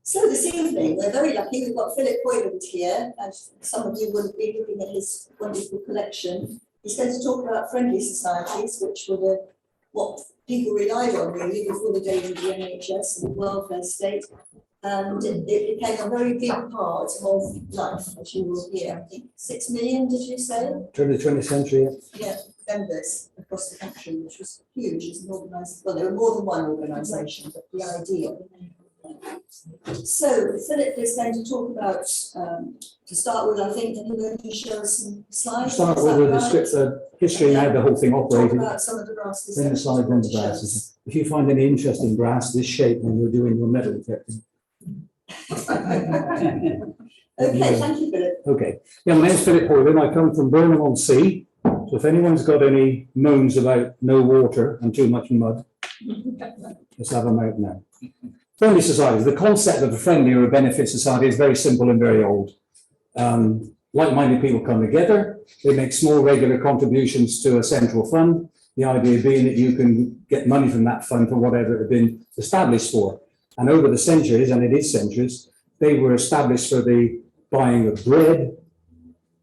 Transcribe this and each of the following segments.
So this evening, we're very lucky, we've got Philip Hoyland here, and some of you will be looking at his wonderful collection. He's going to talk about friendly societies, which were what people relied on really before the days of the NHS and the welfare state. And it became a very big part of life, as you will hear. I think 6 million, did you say? During the 20th century. Yeah, members across the country, which was huge as an organisation. Well, there were more than one organisation, but the idea. So Philip is going to talk about, to start with, I think, and you're going to show us some slides. Start with the history and how the whole thing operated. Talk about some of the grasses. Then the slide on the grasses. If you find any interest in grass, this shape when you're doing your metal detecting. Okay, thank you, Philip. Okay. Yeah, my name's Philip Hoyland. I come from Burnham-on-Sea. So if anyone's got any moans about no water and too much mud, let's have them out now. Friendly societies. The concept of a friendly or a benefit society is very simple and very old. Like-minded people come together. They make small regular contributions to a central fund. The idea being that you can get money from that fund for whatever it had been established for. And over the centuries, and it is centuries, they were established for the buying of bread,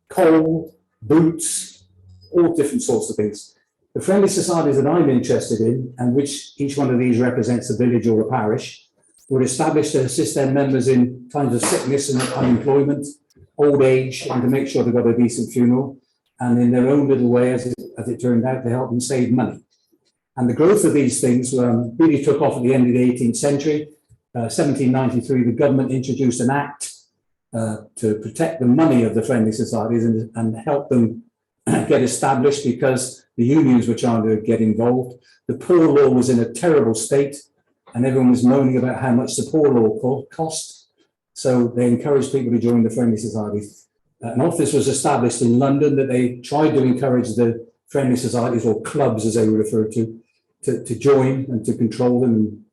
coal, boots, all different sorts of things. The friendly societies that I'm interested in, and which each one of these represents a village or a parish, were established to assist their members in times of sickness and unemployment, old age, and to make sure they got a decent funeral. And in their own little way, as it turned out, to help them save money. And the growth of these things really took off at the end of the 18th century. 1793, the government introduced an act to protect the money of the friendly societies and help them get established because the unions were trying to get involved. The poor law was in a terrible state and everyone was moaning about how much the poor law cost. So they encouraged people to join the friendly societies. An office was established in London that they tried to encourage the friendly societies, or clubs as they were referred to join and to control them. And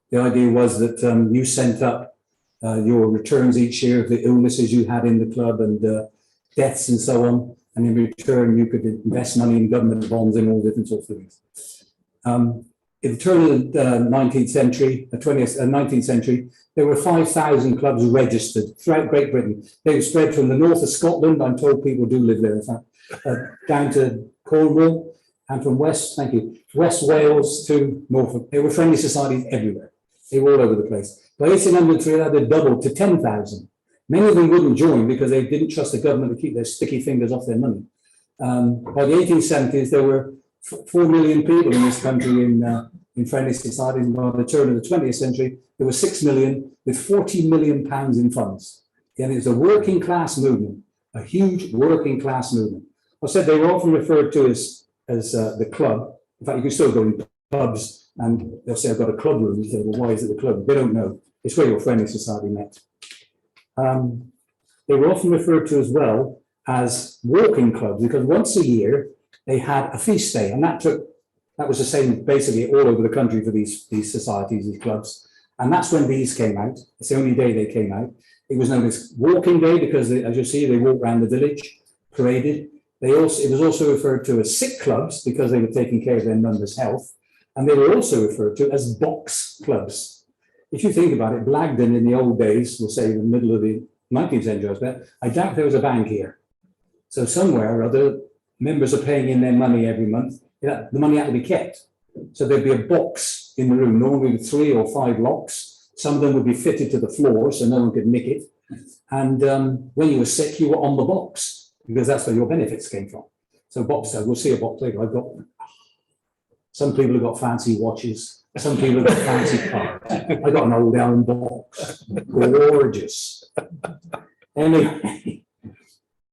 the idea was that you sent up your returns each year of the illnesses you had in the club and deaths and so on. And in return, you could invest money in government bonds and all different sorts of things. In the turn of the 19th century, 19th century, there were 5,000 clubs registered throughout Great Britain. They were spread from the north of Scotland, I'm told people do live there, in fact, down to Cornwall, and from West Wales to Norfolk. There were friendly societies everywhere. They were all over the place. By 1803, that had doubled to 10,000. Many of them wouldn't join because they didn't trust the government to keep their sticky fingers off their money. By the 1870s, there were 4 million people in this country in friendly societies, and by the turn of the 20th century, there were 6 million with £40 million in funds. And it was a working class movement, a huge working class movement. I said they were often referred to as the club. In fact, you can still go in pubs and they'll say, I've got a club room. You say, well, why is it the club? They don't know. It's where your friendly society met. They were often referred to as well as walking clubs because once a year they had a feast day, and that was the same basically all over the country for these societies, these clubs. And that's when these came out. It's the only day they came out. It was known as Walking Day because, as you see, they walked around the village, paraded. It was also referred to as sick clubs because they were taking care of their members' health. And they were also referred to as box clubs. If you think about it, Blagdon in the old days, we'll say in the middle of the 19th century, I doubt there was a bank here. So somewhere or other, members are paying in their money every month. The money had to be kept. So there'd be a box in the room, normally with 3 or 5 locks. Some of them would be fitted to the floor so no one could nick it. And when you were sick, you were on the box because that's where your benefits came from. So box, we'll see a box later. I've got some people have got fancy watches. Some people have got fancy cars. I got an old Allen box, gorgeous. Anyway,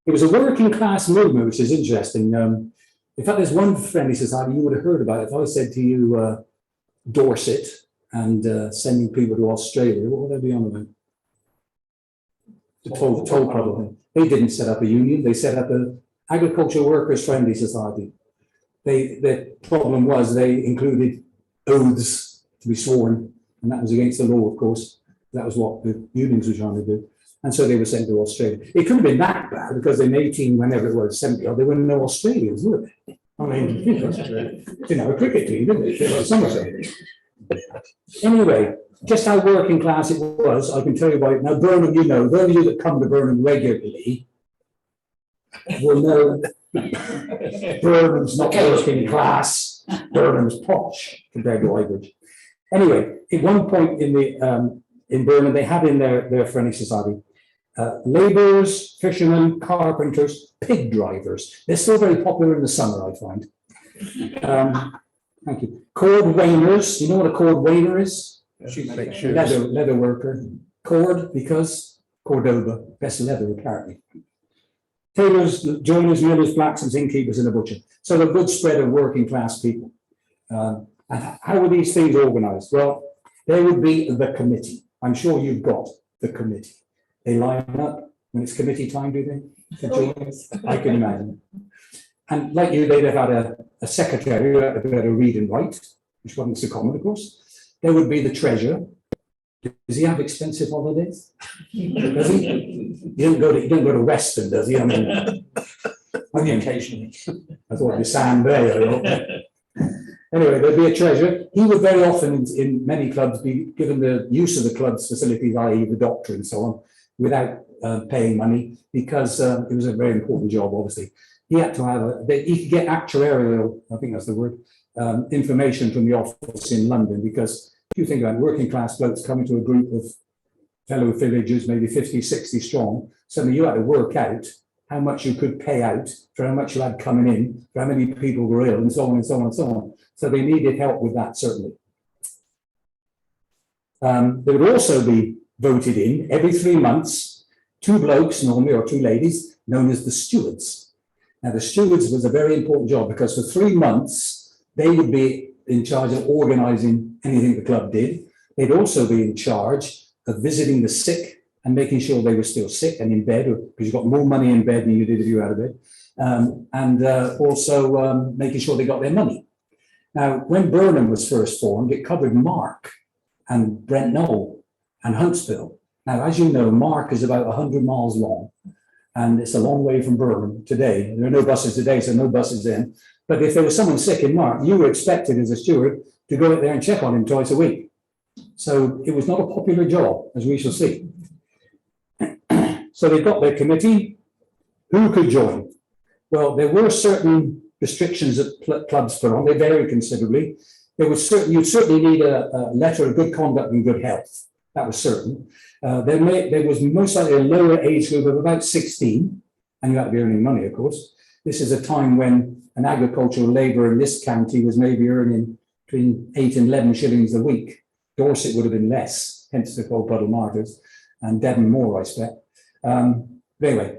it was a working class movement, which is interesting. In fact, there's one friendly society you would have heard about. If I said to you Dorset and sending people to Australia, what would they be on about? The toll problem. They didn't set up a union. They set up an agricultural workers friendly society. The problem was they included oaths to be sworn, and that was against the law, of course. That was what the unions were trying to do. And so they were sent to Australia. It couldn't have been that bad because in 18, whenever it was, 70, there were no Australians, were there? I mean, a cricket team, didn't it? Some of them. Anyway, just how working class it was, I can tell you why. Now, Burnham, you know, those of you that come to Burnham regularly will know Burnham's not working class, Burnham's posh compared to Highbridge. Anyway, at one point in Burnham, they had in their friendly society labourers, fishermen, carpenters, pig drivers. They're still very popular in the summer, I find. Thank you. Cord wainers. You know what a cord wainer is? Leather worker. Cord, because Cordoba, best leather apparently. Tailors, joiners, millers, blacksmiths, innkeepers, and a butcher. So a good spread of working class people. And how were these things organised? Well, there would be the committee. I'm sure you've got the committee. They line up when it's committee time, do they? To join? I can imagine. And like you, they'd have had a secretary who had to be able to read and write, which wasn't so common, of course. There would be the treasurer. Does he have expensive holidays? Does he? He don't go to Western, does he? I mean, only occasionally. I thought it was Sam there. Anyway, there'd be a treasurer. He would very often, in many clubs, be given the use of the club's facilities, i.e. the doctor and so on, without paying money, because it was a very important job, obviously. He had to have he could get actuarial, I think that's the word, information from the office in London, because if you think about working class blokes coming to a group of fellow villagers, maybe 50, 60 strong, suddenly you had to work out how much you could pay out for how much you had coming in, for how many people were ill, and so on and so on and so on. So they needed help with that, certainly. They would also be voted in every 3 months, 2 blokes normally, or 2 ladies, known as the stewards. Now, the stewards was a very important job because for 3 months, they would be in charge of organising anything the club did. They'd also be in charge of visiting the sick and making sure they were still sick and in bed, because you got more money in bed than you did if you were out of bed, and also making sure they got their money. Now, when Burnham was first formed, it covered Mark and Brent Knoll and Huntsville. Now, as you know, Mark is about 100 miles long, and it's a long way from Burnham today. There are no buses today, so no buses then. But if there was someone sick in Mark, you were expected as a steward to go out there and check on him twice a week. So it was not a popular job, as we shall see. So they got their committee. Who could join? Well, there were certain restrictions that clubs put on. They vary considerably. You'd certainly need a letter of good conduct and good health. That was certain. There was most likely a lower age group of about 16, and you had to be earning money, of course. This is a time when an agricultural labourer in this county was maybe earning between 8 and 11 shillings a week. Dorset would have been less, hence they're called Puddle Martyrs, and Devon more, I expect. Anyway,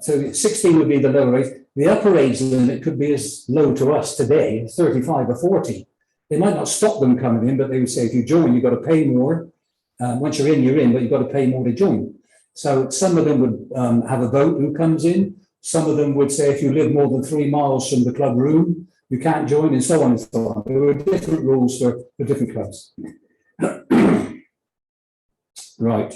so 16 would be the lower age. The upper age limit could be as low to us today, 35 or 40. They might not stop them coming in, but they would say, if you join, you've got to pay more. Once you're in, but you've got to pay more to join. So some of them would have a vote who comes in. Some of them would say, if you live more than 3 miles from the club room, you can't join, and so on and so on. There were different rules for different clubs. Right.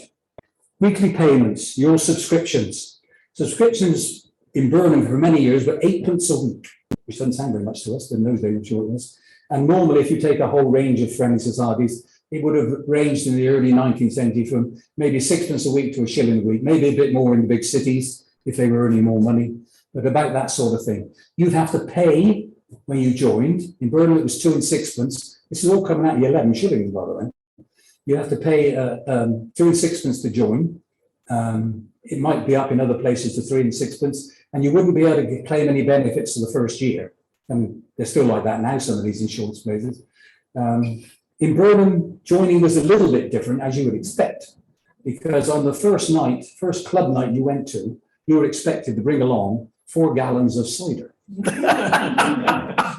Weekly payments, your subscriptions. Subscriptions in Burnham for many years were 8p a week, which doesn't sound very much to us, but in those days I'm sure it was. And normally, if you take a whole range of friendly societies, it would have ranged in the early 19th century from maybe 6p a week to a shilling a week, maybe a bit more in the big cities if they were earning more money, but about that sort of thing. You'd have to pay when you joined. In Burnham, it was 2 and 6p. This is all coming out of 11 shillings, by the way. You have to pay 2 and 6p to join. It might be up in other places to 3 and 6p, and you wouldn't be able to claim any benefits for the first year. And they're still like that now, some of these insurance places. In Burnham, joining was a little bit different, as you would expect, because on the first club night you went to, you were expected to bring along 4 gallons of cider.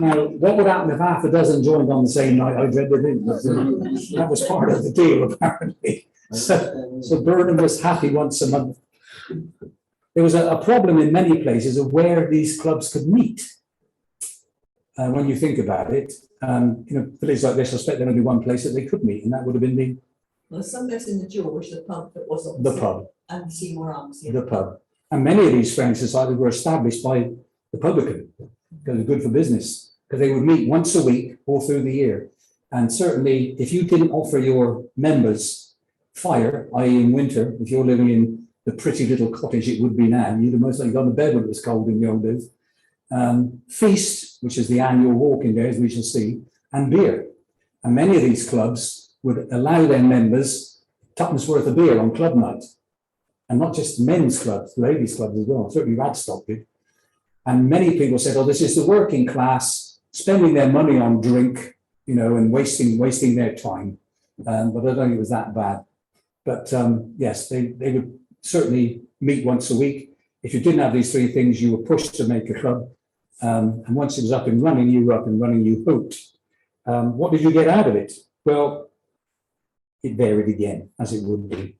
Now, what would happen if half a dozen joined on the same night? I dread they didn't. That was part of the deal, apparently. So Burnham was happy once a month. There was a problem in many places of where these clubs could meet. When you think about it, villages like this, I expect there would be one place that they could meet, and that would have been the. Well, some place in the George, the pub that was on the pub, and the Seymour Arms. Yeah. The pub, and many of these friendly societies were established by the publican because they're good for business, because they would meet once a week all through the year. And certainly, if you didn't offer your members fire, i.e. in winter, if you're living in the pretty little cottage it would be now, you'd have most likely gone to bed when it was cold in the old days. Feast, which is the annual walking day, as we shall see, and beer. And many of these clubs would allow their members tuppence worth of beer on club night. And not just men's clubs, ladies' clubs as well. Certainly Radstock did. And many people said, oh, this is the working class spending their money on drink, you know, and wasting their time. But I don't think it was that bad. But yes, they would certainly meet once a week. If you didn't have these three things, you were pushed to make a club. And once it was up and running, you were up and running, you hoped. What did you get out of it? Well, it varied again, as it would be.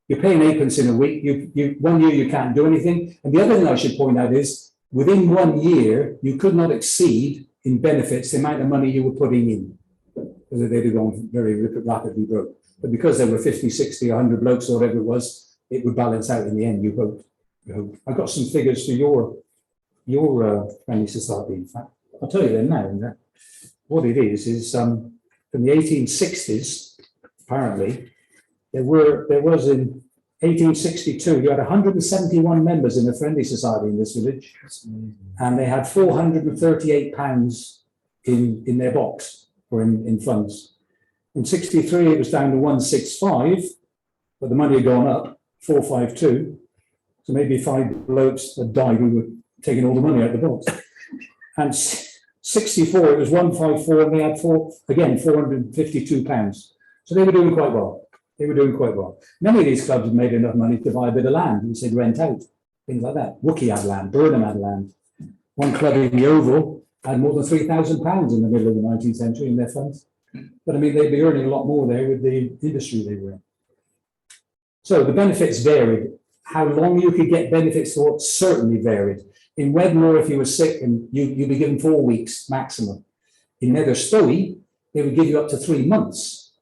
You're paying 8pence in a week. 1 year you can't do anything. And the other thing I should point out is, within 1 year, you could not exceed in benefits the amount of money you were putting in, because they'd have gone very rapidly broke. But because there were 50, 60, 100 blokes or whatever it was, it would balance out in the end, you hope. I've got some figures for your friendly society, in fact. I'll tell you them now. What it is from the 1860s, apparently, there was in 1862, you had 171 members in the friendly society in this village, and they had £438 in their box, or in funds. In 63, it was down to 165, but the money had gone up, 452. So maybe 5 blokes had died who were taking all the money out of the box. And 64, it was 154, and they had £452. So they were doing quite well. Many of these clubs had made enough money to buy a bit of land, and they'd rent out, things like that. Wookey had land, Burnham had land. One club in the Oval had more than £3,000 in the middle of the 19th century in their funds. But I mean, they'd be earning a lot more there with the industry they were in. So the benefits varied. How long you could get benefits for certainly varied. In Wedmore, if you were sick, and you'd be given 4 weeks maximum. In Nether Stowey, they would give you up to 3 months.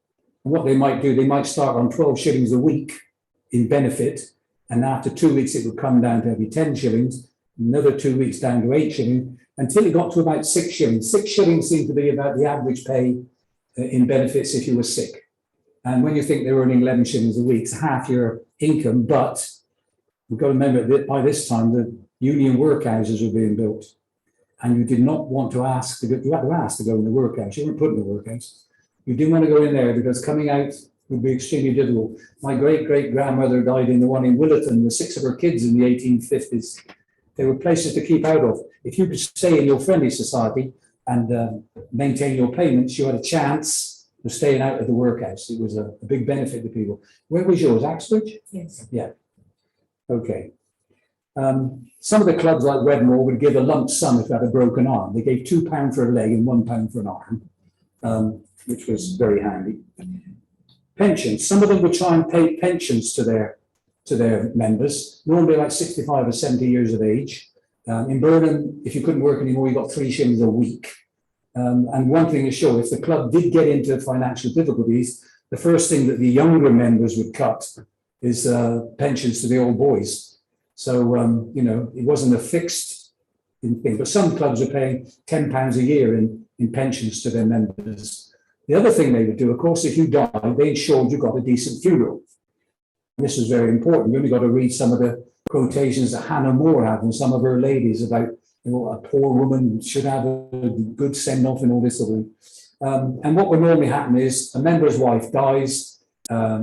And what they might do, they might start on 12 shillings a week in benefit, and after 2 weeks it would come down to every 10 shillings, another 2 weeks down to 8 shillings, until it got to about 6 shillings. 6 shillings seemed to be about the average pay in benefits if you were sick. And when you think they're earning 11 shillings a week, it's half your income, but we've got to remember that by this time the union workhouses were being built, and you did not want to ask to go, you had to ask to go in the workhouse. You weren't put in the workhouse. You didn't want to go in there because coming out would be extremely difficult. My great-great-grandmother died in the one in Willerton with 6 of her kids in the 1850s. There were places to keep out of. If you could stay in your friendly society and maintain your payments, you had a chance of staying out of the workhouse. It was a big benefit to people. Where was yours, Axbridge? Yes. Yeah. Okay. Some of the clubs like Wedmore would give a lump sum if you had a broken arm. They gave £2 for a leg and £1 for an arm, which was very handy. Pensions. Some of them would try and pay pensions to their members, normally like 65 or 70 years of age. In Burnham, if you couldn't work anymore, you got 3 shillings a week. And one thing is sure, if the club did get into financial difficulties, the first thing that the younger members would cut is pensions to the old boys. So, you know, it wasn't a fixed thing, but some clubs were paying £10 a year in pensions to their members. The other thing they would do, of course, if you died, they ensured you got a decent funeral. This was very important. You only got to read some of the quotations that Hannah More had from some of her ladies about, you know, a poor woman should have a good send-off and all this sort of thing. And what would normally happen is a member's wife dies, a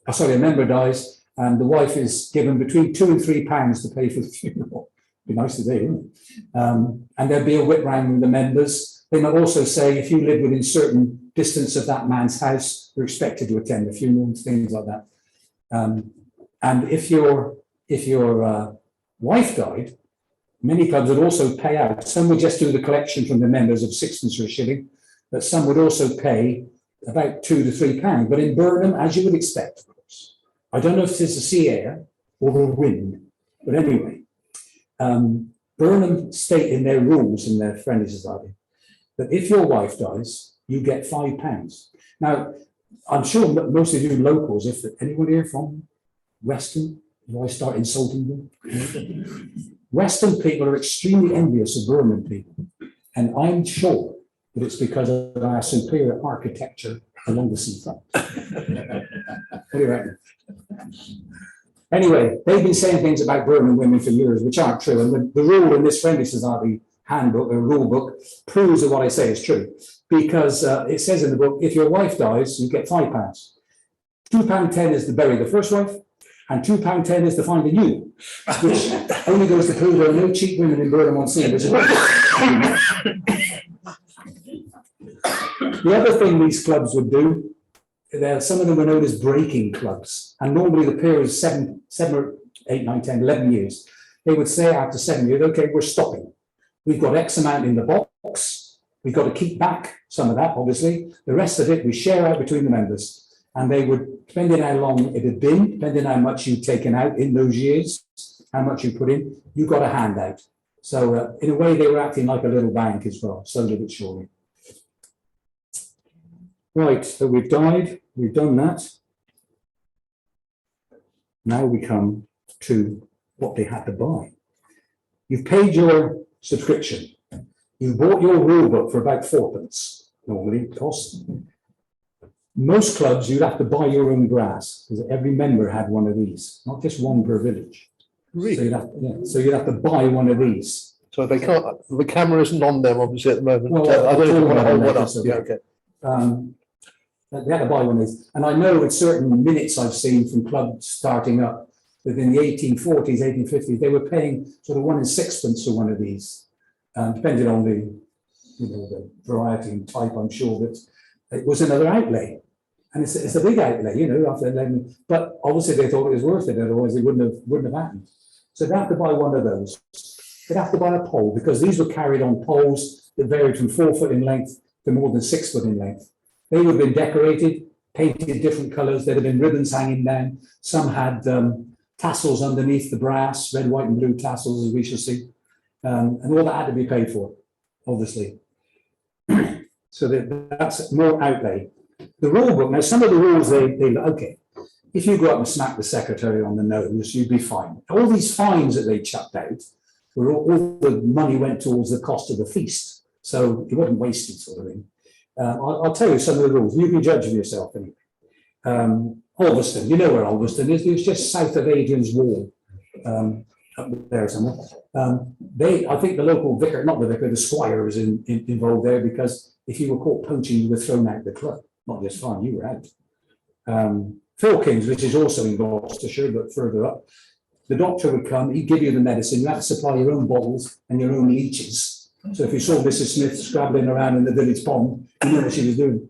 member dies, and the wife is given between £2 and £3 to pay for the funeral. Be nice today, wouldn't it? And there'd be a whip round with the members. They might also say, if you live within certain distance of that man's house, you're expected to attend the funeral and things like that. And if your wife died, many clubs would also pay out. Some would just do the collection from the members of 6pence or a shilling, but some would also pay about £2 to £3. But in Burnham, as you would expect, of course, I don't know if it's the sea air or the wind, but anyway, Burnham state in their rules in their friendly society that if your wife dies, you get £5. Now, I'm sure most of you locals, if anyone here from Weston, do I start insulting them? Weston people are extremely envious of Burnham people, and I'm sure but it's because of our superior architecture along the seafront. What do you reckon? Anyway, they've been saying things about burning women for years, which aren't true. And the rule in this Friendly Society handbook, or rule book, proves that what I say is true. Because it says in the book, if your wife dies, you get £5. £2.10 is to bury the first wife, and £2.10 is to find a new, which only goes to prove there are no cheap women in Burnham-on-Sea. The other thing these clubs would do, some of them were known as breaking clubs, and normally the period is 7 or 8, 9, 10, 11 years. They would say after 7 years, okay, we're stopping. We've got X amount in the box. We've got to keep back some of that, obviously. The rest of it we share out between the members. And they would, depending how long it had been, depending how much you'd taken out in those years, how much you put in, you got a handout. So in a way, they were acting like a little bank as well, slowly but surely. Right, so we've died, we've done that. Now we come to what they had to buy. You've paid your subscription. You bought your rule book for about 4p, normally it costs. Most clubs, you'd have to buy your own grass, because every member had one of these, not just one per village. Really? So you'd have to buy one of these. So they can't, the camera isn't on them obviously at the moment. Well, I don't know if you want to hold one up. so- Yeah, okay. They had to buy one of these. And I know at certain minutes I've seen from clubs starting up, that in the 1840s, 1850s, they were paying sort of 1 and 6p for one of these, depending on the variety and type. I'm sure that it was another outlay. And it's a big outlay, after 11, but obviously they thought it was worth it, otherwise it wouldn't have happened. So they'd have to buy one of those. They'd have to buy a pole, because these were carried on poles that varied from 4 foot in length to more than 6 foot in length. They would have been decorated, painted different colours. There'd have been ribbons hanging down. Some had tassels underneath the brass, red, white and blue tassels, as we shall see. And all that had to be paid for, obviously. So that's more outlay. The rule book, now some of the rules, they okay, if you go up and smack the secretary on the nose, you'd be fine. All these fines that they chucked out, were all the money went towards the cost of the feast. So it wasn't wasted, sort of thing. I'll tell you some of the rules. You can judge for yourself anyway. Ulverston, you know where Ulverston is. It's just south of Adrian's Wall, up there somewhere. I think the local vicar, not the vicar, the squire was involved there, because if you were caught poaching, you were thrown out of the club. Not just fine, you were out. Filkins, which is also in Gloucestershire, but further up, the doctor would come, he'd give you the medicine, you had to supply your own bottles and your own leeches. So if you saw Mrs. Smith scrabbling around in the village pond, you know what she was doing.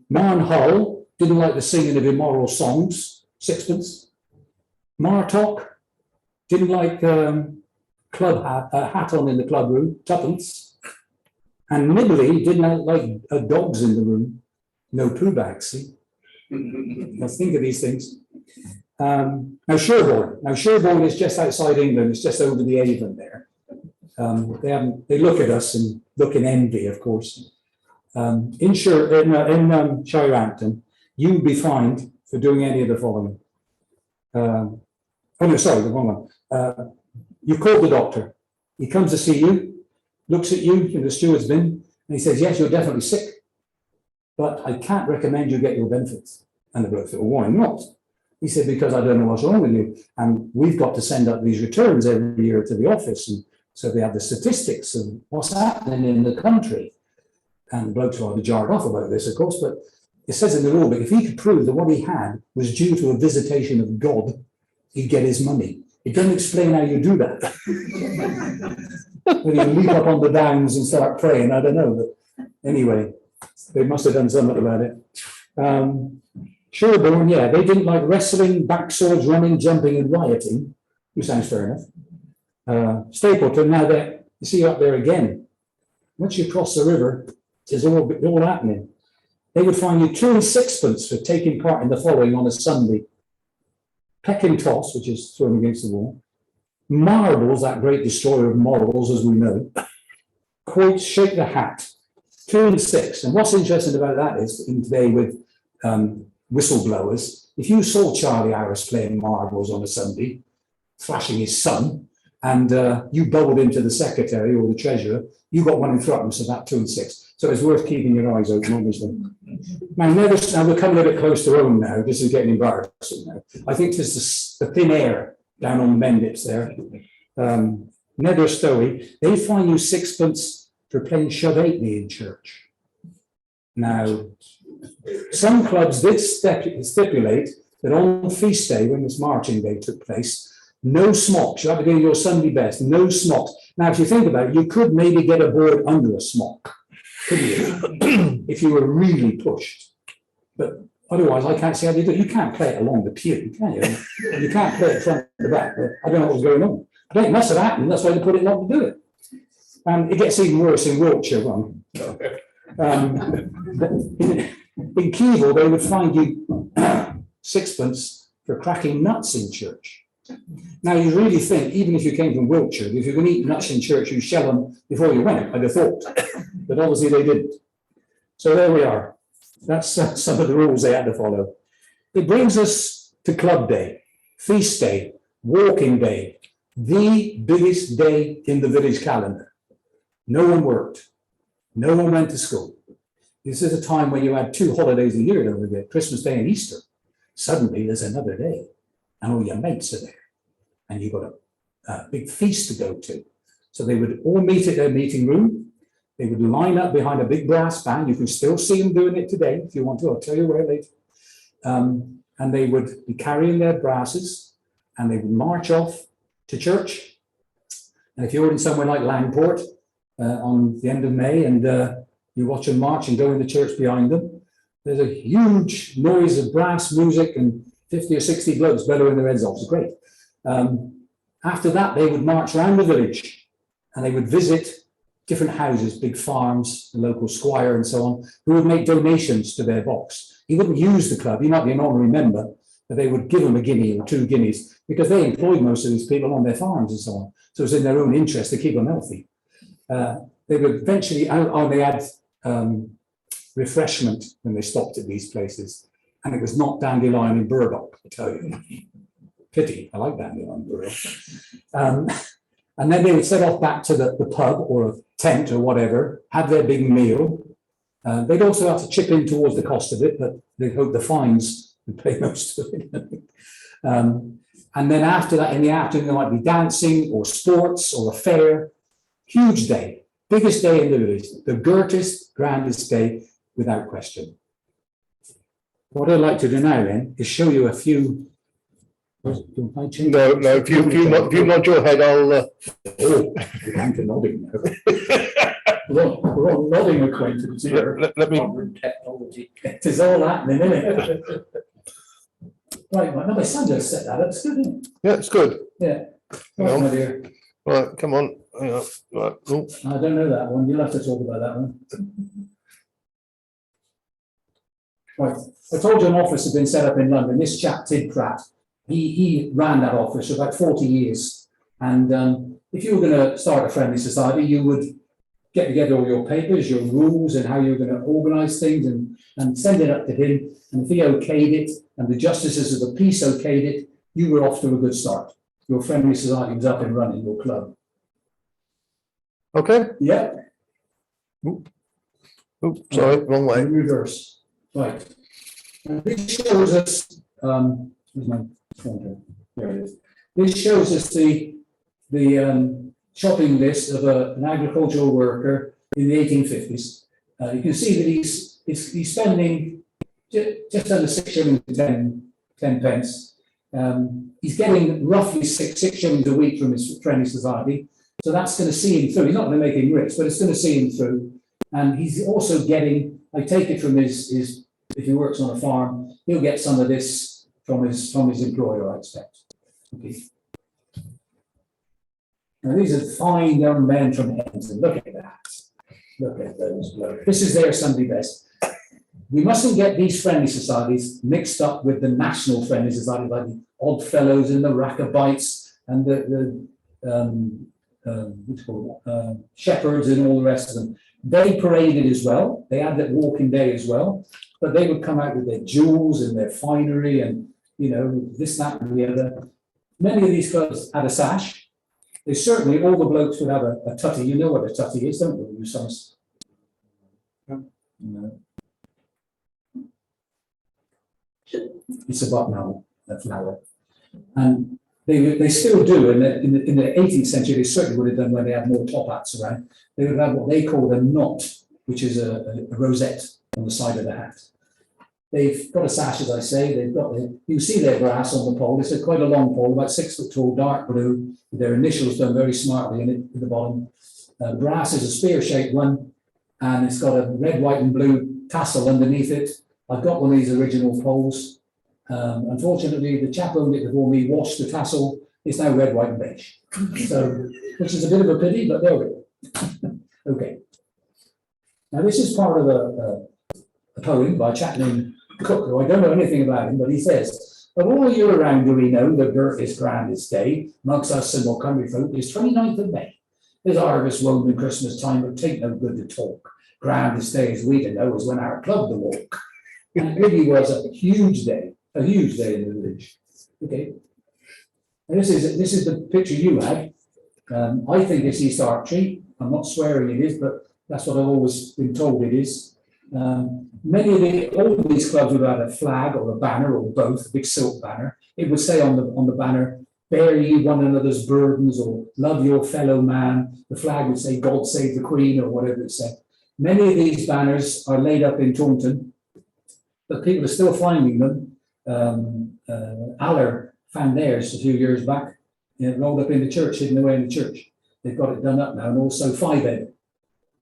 Marn Hull didn't like the singing of immoral songs, 6p. Martock didn't like club hat on in the club room, 2p. And Nibley didn't like dogs in the room, no poo bags, see? Let's think of these things. Now Sherborne is just outside England, it's just over the Avon there. They look at us and look in envy, of course. In Shirehampton, you would be fined for doing any of the following. The wrong one. You called the doctor. He comes to see you, looks at you in the steward's bin, and he says, yes, you're definitely sick, but I can't recommend you get your benefits. And the bloke said, well, why not? He said, because I don't know what's wrong with you. And we've got to send up these returns every year to the office. And so they have the statistics of what's happening in the country. And the bloke's rather jarred off about this, of course, but it says in the rule book, if he could prove that what he had was due to a visitation of God, he'd get his money. It doesn't explain how you do that. When you leap up on the downs and start praying, I don't know. But anyway, they must have done something about it. Sherborne, yeah, they didn't like wrestling, backswords, running, jumping and rioting, which sounds fair enough. Stapleton, now that you see up there again, once you cross the river, it's all happening. They would fine you 2 and 6p for taking part in the following on a Sunday. Pecking toss, which is thrown against the wall. Marbles, that great destroyer of morals, as we know. Quotes, shake the hat. 2 and 6. And what's interesting about that is, in today with whistleblowers, if you saw Charlie Harris playing marbles on a Sunday, thrashing his son, and you bubbled into the secretary or the treasurer, you got one in Thrutton, so that 2 and 6. So it's worth keeping your eyes open, obviously. Now, we're coming a bit close to home now. This is getting embarrassing now. I think this is the thin air down on the Mendips there. Nether Stowey, they fine you 6pence for playing shove eightly in church. Now, some clubs did stipulate that on feast day, when this marching day took place, no smocks. You had to do your Sunday best, no smocks. Now, if you think about it, you could maybe get a board under a smock, couldn't you? If you were really pushed. But otherwise, I can't see how they do it. You can't play it along the pew, can you? You can't play it front to back. I don't know what was going on. But it must have happened. That's why they put it not to do it. And it gets even worse in Wiltshire. In Keble, they would find you 6pence for cracking nuts in church. Now, you really think, even if you came from Wiltshire, if you're going to eat nuts in church, you shell them before you went, I'd have thought. But obviously they didn't. So there we are. That's some of the rules they had to follow. It brings us to Club Day, Feast Day, Walking Day, the biggest day in the village calendar. No one worked. No one went to school. This is a time when you had 2 holidays a year, don't forget, Christmas Day and Easter. Suddenly there's another day and all your mates are there and you've got a big feast to go to. So they would all meet at their meeting room. They would line up behind a big brass band. You can still see them doing it today if you want to. I'll tell you where later. And they would be carrying their brasses and they would march off to church. And if you're in somewhere like Langport on the end of May and you watch them march and go in the church behind them, there's a huge noise of brass music and 50 or 60 blokes bellowing their heads off. It's great. After that, they would march around the village and they would visit different houses, big farms, the local squire and so on, who would make donations to their box. He wouldn't use the club, he might be an honorary member, but they would give him a guinea or 2 guineas because they employed most of these people on their farms and so on. So it's in their own interest to keep them healthy. They would eventually, they had refreshment when they stopped at these places, and it was not dandelion and burdock, I tell you. Pity, I like dandelion and burdock. And then they would set off back to the pub or a tent or whatever, have their big meal. They'd also have to chip in towards the cost of it, but they'd hope the fines would pay most of it. And then after that, in the afternoon, there might be dancing or sports or a fair. Huge day, biggest day in the village, the Girtest, grandest day, without question. What I'd like to do now then is show you a few. No, if you nod your head, I'll. Oh, we're down to nodding now. We're all nodding acquaintance here. Let me. Technology. It is all happening, isn't it? Right, my son just set that up. It's good, isn't it? Yeah, it's good. Yeah. No. My dear. Right, come on. Hang on. Right. Oh. I don't know that one. You'll have to talk about that one. Right. I told you an office had been set up in London. This chap, Tid Pratt, he ran that office for about 40 years. And if you were going to start a friendly society, you would get together all your papers, your rules, and how you're going to organise things and send it up to him. And if he okayed it and the justices of the peace okayed it, you were off to a good start. Your friendly society was up and running, your club. Okay. Yeah. Oops, sorry, wrong way. In reverse. Right. And this shows us, where's my pointer? There it is. This shows us the shopping list of an agricultural worker in the 1850s. You can see that he's spending just under 6 shillings and 10 pence. He's getting roughly six shillings a week from his friendly society. So that's going to see him through. He's not going to make him rich, but it's going to see him through. And he's also getting, I take it from his if he works on a farm, he'll get some of this from his employer, I expect. Okay. Now these are fine young men from Henton. Look at that. Look at those blokes. This is their Sunday best. We mustn't get these friendly societies mixed up with the national friendly society, like the Odd Fellows and the Racobites and the shepherds and all the rest of them. They paraded as well. They had that walking day as well, but they would come out with their jewels and their finery and, you know, this, that, and the other. Many of these clubs had a sash. They certainly, all the blokes would have a tutty. You know what a tutty is, don't you? You sons? No. It's a buttonhole, a flower. And they still do in the 18th century. They certainly would have done when they had more top hats around. They would have what they call a knot, which is a rosette on the side of the hat. They've got a sash, as I say. They've got you can see their brass on the pole. It's quite a long pole, about 6 foot tall, dark blue, with their initials done very smartly in it at the bottom. Brass is a spear-shaped one, and it's got a red, white, and blue tassel underneath it. I've got one of these original poles. Unfortunately, the chap owned it before me washed the tassel. It's now red, white, and beige. So, which is a bit of a pity, but there we go. Okay. Now, this is part of a poem by a chap named Cook, who I don't know anything about him, but he says, of all year round do we know the Girtest, Grandest day, amongst us simple country folk, is 29th of May. There's harvest won't be Christmas time, but take no good to talk. Grandest day, as we to know, is when our club to walk. And it really was a huge day in the village. Okay. And this is the picture you had. I think it's East Archery. I'm not swearing it is, but that's what I've always been told it is. All of these clubs would have a flag or a banner or both, a big silk banner. It would say on the banner, bear ye one another's burdens or love your fellow man. The flag would say, God save the Queen, or whatever it said. Many of these banners are laid up in Taunton, but people are still finding them. Aller found theirs a few years back, rolled up in the church, hidden away in the church. They've got it done up now, and also Five Ed,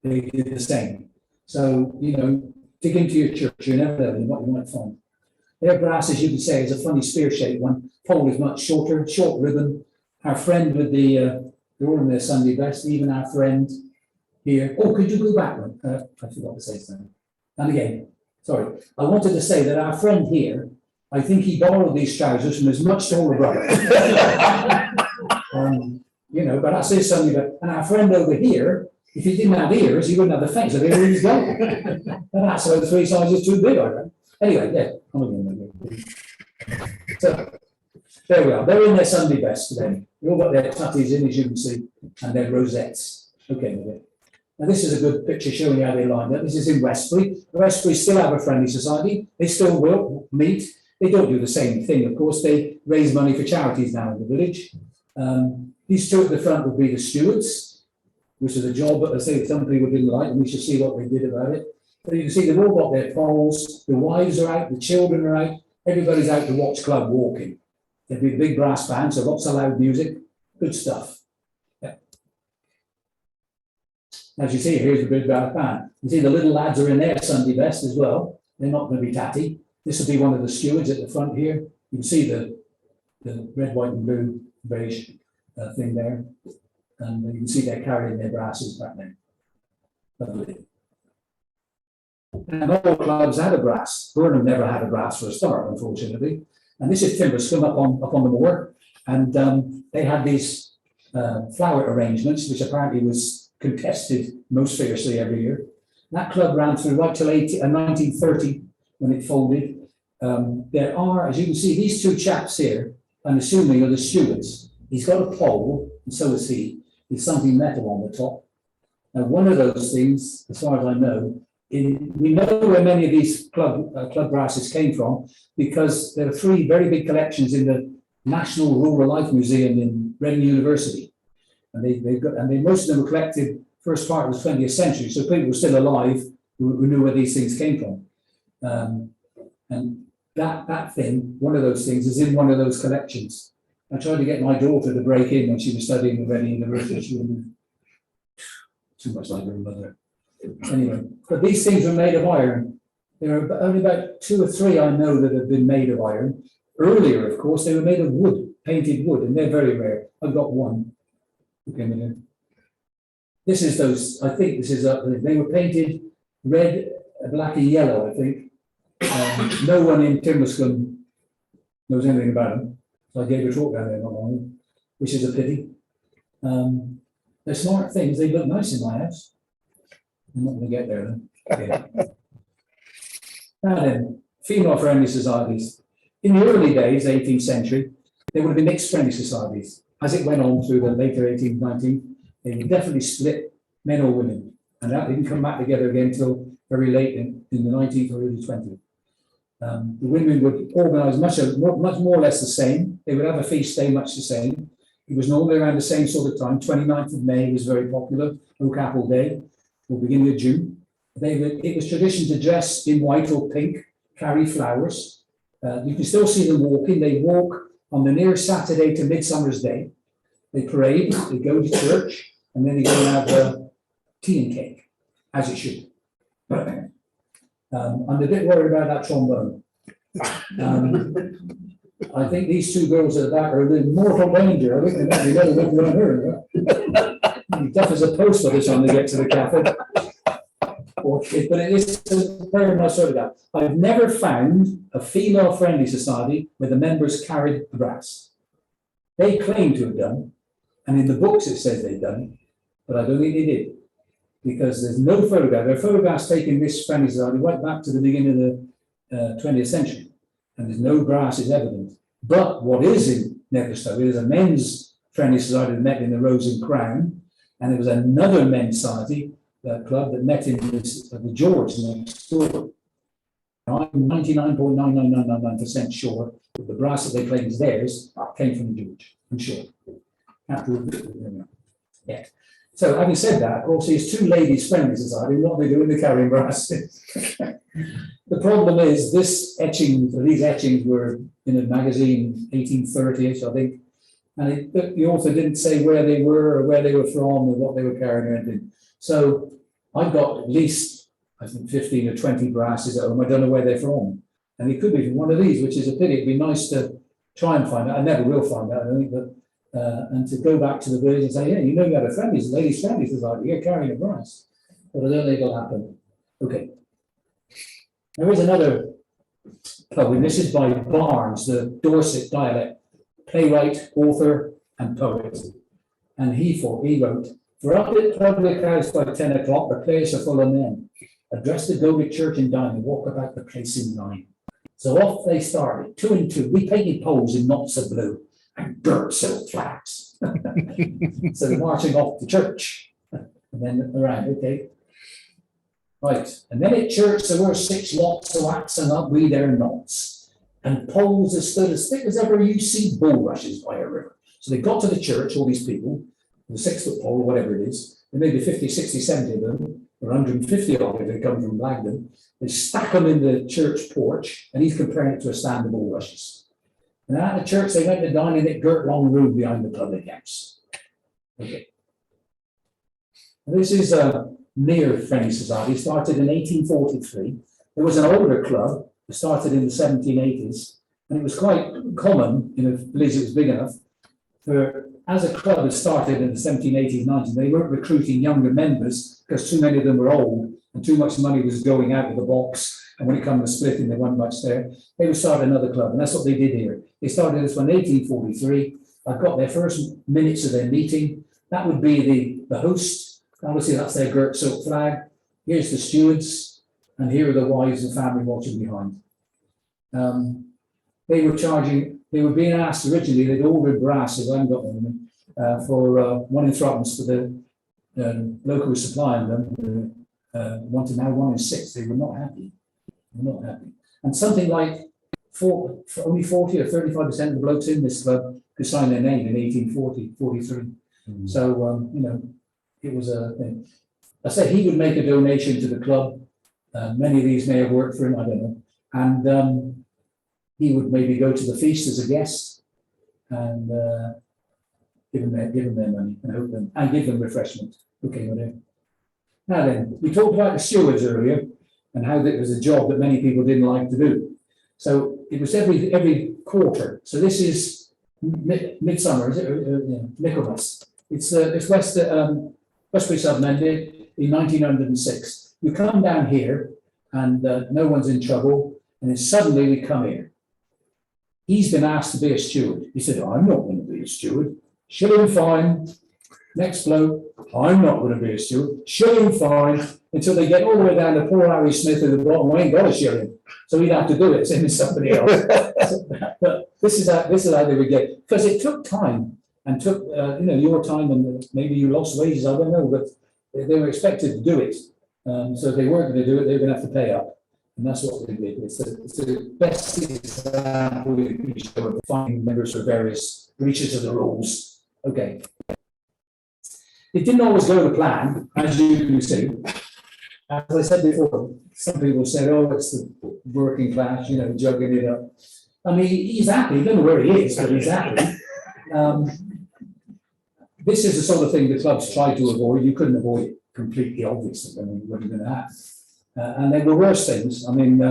they did the same. So, dig into your church, you never know what you might find. Their brass, as you can say, is a funny spear-shaped one. Pole is much shorter, short ribbon. Our friend with they're all in their Sunday best, even our friend here. Oh, could you go back one? I forgot to say something. And again, sorry, I wanted to say that our friend here, I think he borrowed these trousers from his much taller brother. But that's his Sunday best. And our friend over here, if he didn't have ears, he wouldn't have the face. So there he's going. And that's about 3 sizes too big, I reckon. Anyway, yeah, come again. So there we are. They're in their Sunday best today. They all got their tutties in, as you can see, and their rosettes. Okay, now this is a good picture showing you how they lined up. This is in Westbury. Westbury still have a friendly society. They still will meet. They don't do the same thing, of course. They raise money for charities now in the village. These two at the front would be the stewards, which is a job that I say some people didn't like, and we should see what they did about it. But you can see they've all got their poles, the wives are out, the children are out, everybody's out to watch club walking. There'd be a big brass band, so lots of loud music, good stuff. Yeah. As you see, here's the big brass band. You see the little lads are in their Sunday best as well. They're not going to be tatty. This will be one of the stewards at the front here. You can see the red, white and blue beige thing there. And you can see they're carrying their brasses back there. Lovely. And all clubs had a brass. Burnham never had a brass for a start, unfortunately. And this is Timberscombe up on the moor. And they had these flower arrangements, which apparently was contested most fiercely every year. That club ran through right till 1930 when it folded. There are, as you can see, these two chaps here, I'm assuming are the stewards. He's got a pole, and so is he. With something metal on the top. Now, one of those things, as far as I know, we know where many of these club brasses came from because there are 3 very big collections in the National Rural Life Museum in Reading University, and most of them were collected first part of the 20th century. So people were still alive who knew where these things came from, and that thing, one of those things, is in one of those collections. I tried to get my daughter to break in when she was studying at Reading University. She wouldn't. Too much like her mother. Anyway, but these things are made of iron. There are only about 2 or 3 I know that have been made of iron. Earlier, of course, they were made of wood, painted wood, and they're very rare. I've got one. Okay, this is those. I think this is they were painted red, black, and yellow. I think. No one in Timberscombe knows anything about them. So I gave a talk down there not long ago, which is a pity. They're smart things. They look nice in my house. I'm not going to get there then. Okay. Now then, female-friendly societies. In the early days, 18th century, there would have been mixed-friendly societies. as it went on through the later 18th, 19th, they would definitely split men or women. And that didn't come back together again until very late in the 19th or early 20th. The women would organise much more or less the same. They would have a feast day much the same. It was normally around the same sort of time. 29th of May was very popular, Oak Apple Day, or beginning of June. It was tradition to dress in white or pink, carry flowers. You can still see them walking. They walk on the nearest Saturday to Midsummer's Day. They parade, they go to church, and then they go and have tea and cake, as it should. I'm a bit worried about that trombone. I think these two girls at the back are in mortal danger. I think they might be better looking than her. You're tough as a post by the time they get to the cafe. But it is very much sort of that. I've never found a female-friendly society where the members carried the brass. They claim to have done, and in the books it says they've done, but I don't think they did, because there's no photograph. There are photographs taken in this friendly society right back to the beginning of the 20th century, and there's no brass is evident. But what is in Netherstowe is a men's friendly society that met in the Rose and Crown, and there was another men's society club that met in the George next door. I'm 99.99999% sure that the brass that they claim is theirs came from the George. I'm sure. Yeah. So having said that, of course, it's two ladies' friendly society. What they do in the carrying brass. The problem is these etchings were in a magazine 1830ish, I think, and the author didn't say where they were or where they were from or what they were carrying or anything. So I've got at least, I think, 15 or 20 brasses at home. I don't know where they're from. And it could be from one of these, which is a pity. It'd be nice to try and find out. I never will find out, I don't think, but and to go back to the village and say, yeah, you know, you had a friendly, ladies' friendly society, you're carrying a brass. But I don't think it'll happen. Okay. There is another poem. This is by Barnes, the Dorset dialect, playwright, author, and poet. And he wrote, for up at public house by 10 o'clock, the place are full of men. Address to go to church and dine and walk about the place in line. So off they started, two and two. We painted poles in knots of blue and girt silk flags. So they're marching off to church and then around, okay. Right, and then at church there were 6 lots of waxen up we their knots, and poles that stood as thick as ever you see bulrushes by a river. So they got to the church, all these people, the 6-foot pole, or whatever it is, there may be 50, 60, 70 of them, or 150 of them if they come from Blagdon. They stack them in the church porch, and he's comparing it to a stand of bulrushes. And at the church, they went to dine in that girt long room behind the public house. Okay. And this is a near friendly society, started in 1843. There was an older club that started in the 1780s, and it was quite common in a village that was big enough for, as a club had started in the 1780s, 90s, they weren't recruiting younger members because too many of them were old and too much money was going out of the box. And when it came to splitting, there wasn't much there. They would start another club, and that's what they did here. They started this one in 1843. I've got their first minutes of their meeting. That would be the host. Obviously, that's their girt silk flag. Here's the stewards, and here are the wives and family watching behind. They were being asked originally, they'd ordered brasses, I haven't got them, for 1 in threepence for the local was supplying them. Wanted now 1 in 6. They were not happy. And something like only 40 or 35% of the blokes in this club could sign their name in 43. So, you know, it was a thing. I say he would make a donation to the club. Many of these may have worked for him, I don't know. And he would maybe go to the feast as a guest and give them their money and give them refreshment. Okay, whatever. Now then, we talked about the stewards earlier and how it was a job that many people didn't like to do. So it was every quarter. So this is midsummer, is it? Michaelmas. It's Westbury Submended in 1906. You come down here and no one's in trouble, and then suddenly we come here. He's been asked to be a steward. He said, I'm not going to be a steward. Shilling fine. Next bloke, I'm not going to be a steward. Shilling fine, until they get all the way down to poor Harry Smith at the bottom. I ain't got a shilling, so he'd have to do it. Send somebody else. But this is how they would get, because it took time. and took, your time, and maybe you lost wages, I don't know, but they were expected to do it. So if they weren't going to do it, they were going to have to pay up. And that's what they did. It's the best example we show of finding members for various breaches of the rules. Okay. It didn't always go to plan, as you can see. As I said before, some people said, oh, it's the working class, juggling it up. I mean, he's happy, I don't know where he is, but he's happy. This is the sort of thing the clubs tried to avoid. You couldn't avoid it completely, obviously. I mean, what are you going to have? And there were worse things. I mean,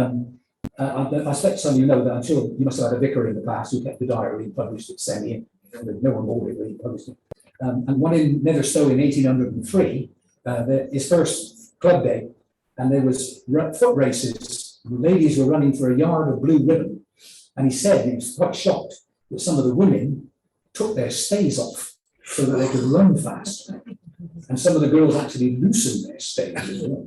I expect some of you know that. I'm sure you must have had a vicar in the past who kept the diary and published it semi. No one bought it, really published it. And one in Netherstowe in 1803, his first club day, and there was foot races. The ladies were running for a yard of blue ribbon, and he said he was quite shocked that some of the women took their stays off so that they could run faster, and some of the girls actually loosened their stays as well.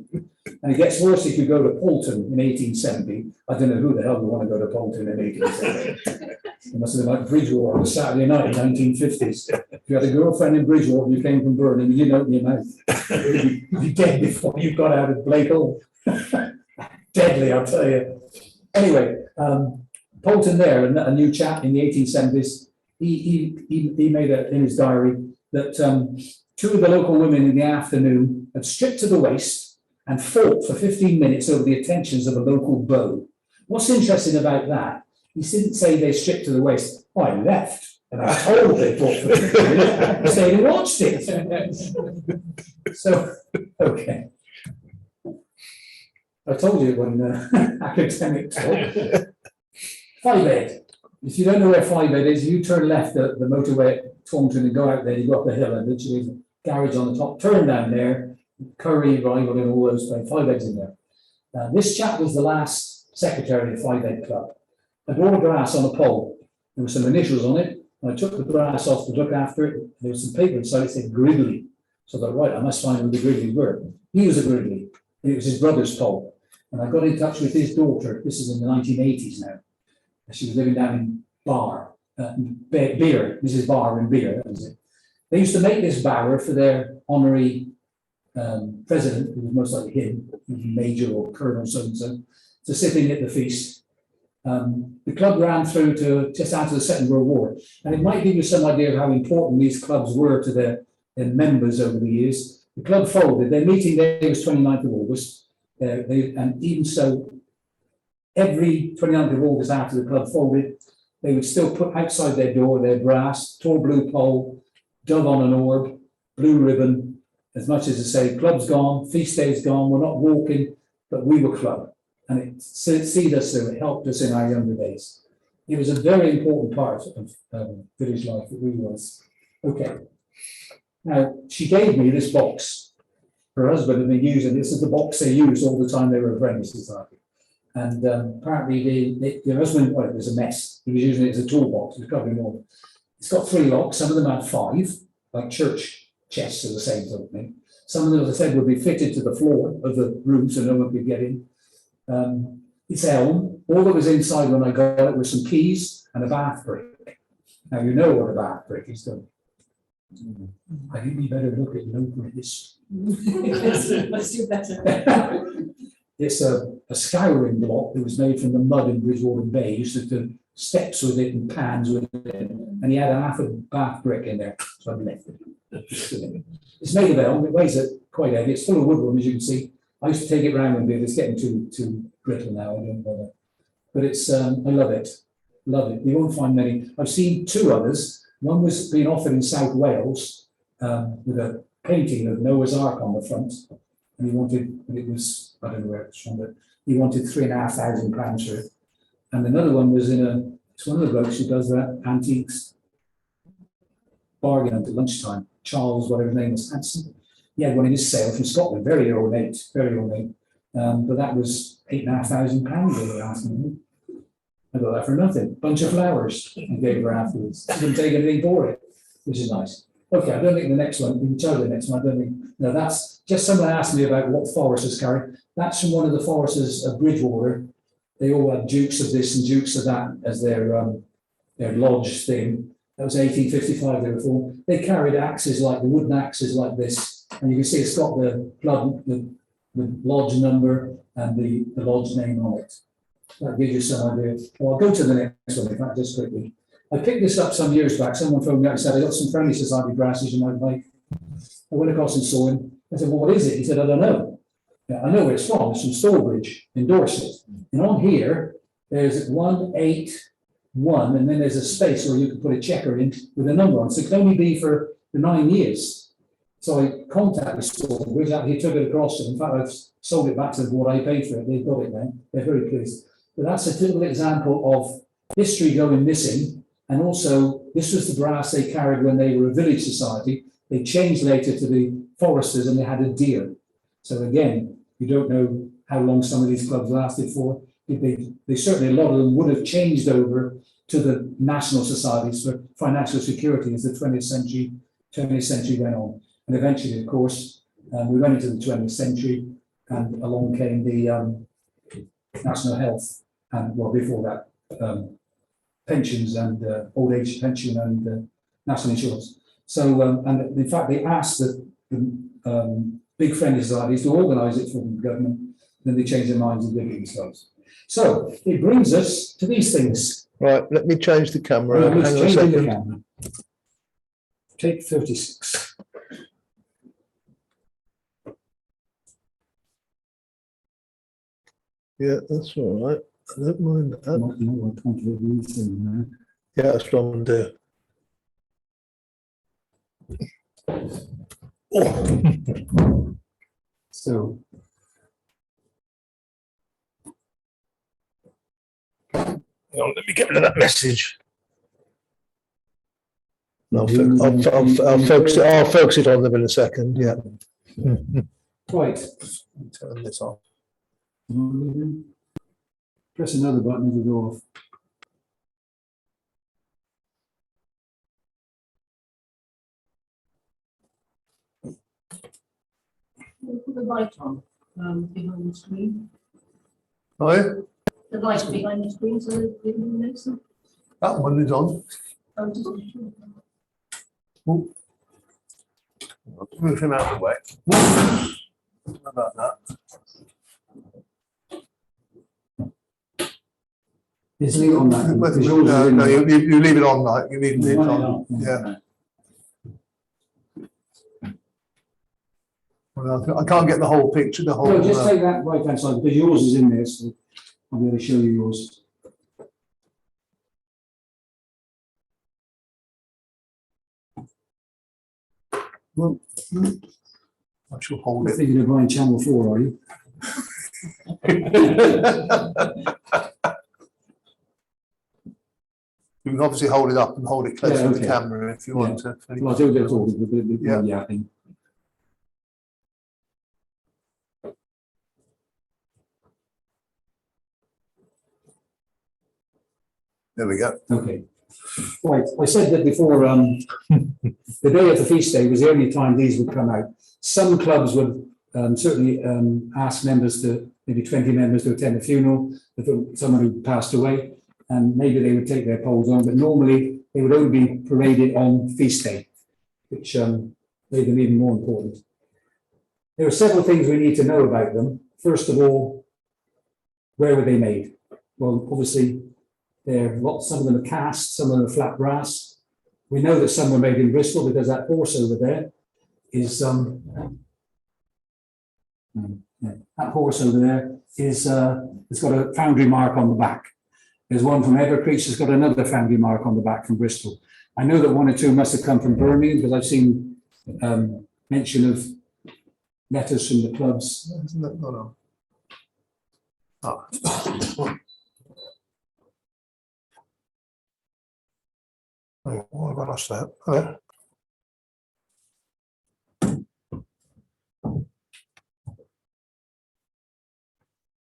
And it gets worse if you go to Poulton in 1870. I don't know who the hell would want to go to Poulton in 1870. It must have been like Bridgewater on a Saturday night in 1950s. If you had a girlfriend in Bridgewater and you came from Burnham, you didn't open your mouth. You'd be dead before you got out of Blagdon. Deadly, I'll tell you. Anyway, Poulton there, a new chap in the 1870s, he made it in his diary that two of the local women in the afternoon had stripped to the waist and fought for 15 minutes over the attentions of a local beau. What's interesting about that? He didn't say they stripped to the waist. Oh, I left, and I told they fought for 15 minutes. I stayed and watched it. So, okay. I told you when academic talk. 5-Ed. If you don't know where 5-Ed is, you turn left at the motorway at Taunton and go out there, you go up the hill and literally there's a garage on the top, turn down there, Curry, Rival and all those, 5-Ed's in there. This chap was the last secretary of the 5-Ed club. I bought a brass on a pole. There were some initials on it. And I took the brass off to look after it. There was some paper inside, it said Gridley. So I thought, right, I must find who the Gridleys were. He was a Gridley. It was his brother's pole. And I got in touch with his daughter. This is in the 1980s now. She was living down in Beer, Mrs. Barr in Beer, that was it. They used to make this bower for their honorary president, who was most likely him, Major or Colonel so-and-so, to sit in at the feast. The club ran through to just after the Second World War, and it might give you some idea of how important these clubs were to their members over the years. The club folded. Their meeting day was 29th of August, and even so, every 29th of August after the club folded, they would still put outside their door their brass, tall blue pole, dove on an orb, blue ribbon, as much as to say, club's gone, feast day's gone, we're not walking, but we were club. And it seed us through, it helped us in our younger days. It was a very important part of village life, it really was. Okay. Now, she gave me this box. Her husband had been using this as the box they used all the time they were a friendly society. And apparently the husband, well, it was a mess. He was using it as a toolbox, it was covering all. It's got 3 locks, some of them had 5, like church chests are the same sort of thing. Some of them, as I said, would be fitted to the floor of the room so no one could get in. It's elm. All that was inside when I got it was some keys and a bath brick. Now you know what a bath brick is done. I think we better look at and open this. Let's do better. It's a scouring block that was made from the mud in Bridgewater Bay. He used to do steps with it and pans with it, and he had half a bath brick in there, so I left it. It's made of elm. It weighs quite heavy. It's full of woodworm, as you can see. I used to take it around with me. It's getting too brittle now. I don't bother. But it's I love it. Love it. You won't find many. I've seen 2 others. One was being offered in South Wales with a painting of Noah's Ark on the front. And he wanted, it was, I don't know where it's from, but he wanted £3,500 for it. And another one was it's one of the blokes who does that antiques bargain at lunchtime. Charles, whatever his name was, Hanson. He had one in his sale from Scotland, very ornate, very ornate. But that was £8,500 they were asking me. I got that for nothing. Bunch of flowers and gave her afterwards. Didn't take anything for it, which is nice. Okay, I don't think the next one, we can tell the next one, I don't think, no, that's just someone asked me about what foresters carry. That's from one of the foresters of Bridgewater. They all had dukes of this and dukes of that as their lodge thing. That was 1855 they were formed. They carried axes like the wooden axes like this, and you can see it's got the lodge number and the lodge name on it. That gives you some idea. Well, I'll go to the next one, in fact, just quickly. I picked this up some years back. Someone phoned me up and said, I got some friendly society brasses you might like. I went across and saw him. I said, well, what is it? He said, I don't know. Yeah, I know where it's from. It's from Stallbridge in Dorset. And on here, there's 181, and then there's a space where you can put a checker in with a number on. So it can only be for 9 years. So I contacted Stallbridge. He took it across to them. In fact, I've sold it back to them what I paid for it. They've got it now. They're very pleased. But that's a typical example of history going missing. And also, this was the brass they carried when they were a village society. They changed later to the foresters and they had a deer. So again, you don't know how long some of these clubs lasted for. They certainly, a lot of them would have changed over to the national societies for financial security as the 20th century went on. And eventually, of course, we went into the 20th century and along came the national health and, well, before that, pensions and old age pension and national insurance. So, and in fact, they asked the big friendly societies to organise it for the government, then they changed their minds and did it themselves. So it brings us to these things. Right, let me change the camera. Hang on a Changing the second. camera. Take 36. Yeah, that's all right. I don't mind that. Yeah, that's what I'm gonna do. So. Hang on, let me get rid of that message. I'll focus it on them in a second. Yeah. Right. Turn this off. Press another button, it'll go off. Put the light on behind the screen. Oh, yeah? The light behind the screen, so that it illuminates them. That one is on. Oh, just- Move him out of the way. How about that? Just leave it on that. No, you leave it on, like, you leave it on. Yeah. Well, I can't get the whole picture, the whole. No, just take that right hand side because yours is in there, so I'll be able to show you yours. Well, I shall hold you're it. thinking of buying Channel 4, are you? You can obviously hold it up and hold it close Yeah, to the okay. camera if you want to. Well, I do that all with a bit of Yeah. yapping. There we go. Okay. Right, I said that before, the day of the feast day was the only time these would come out. Some clubs would certainly ask members to, maybe 20 members to attend a funeral, of someone who passed away, and maybe they would take their poles on, but normally they would only be paraded on feast day, which made them even more important. There are several things we need to know about them. First of all, where were they made? Well, obviously, some of them are cast, some of them are flat brass. We know that some were made in Bristol because that horse over there is that horse over there is it's got a foundry mark on the back. There's one from Evercreech that's got another foundry mark on the back from Bristol. I know that one or two must have come from Birmingham because I've seen mention of letters from the clubs. Isn't that not on? Oh. Oh, have I lost that? Oh.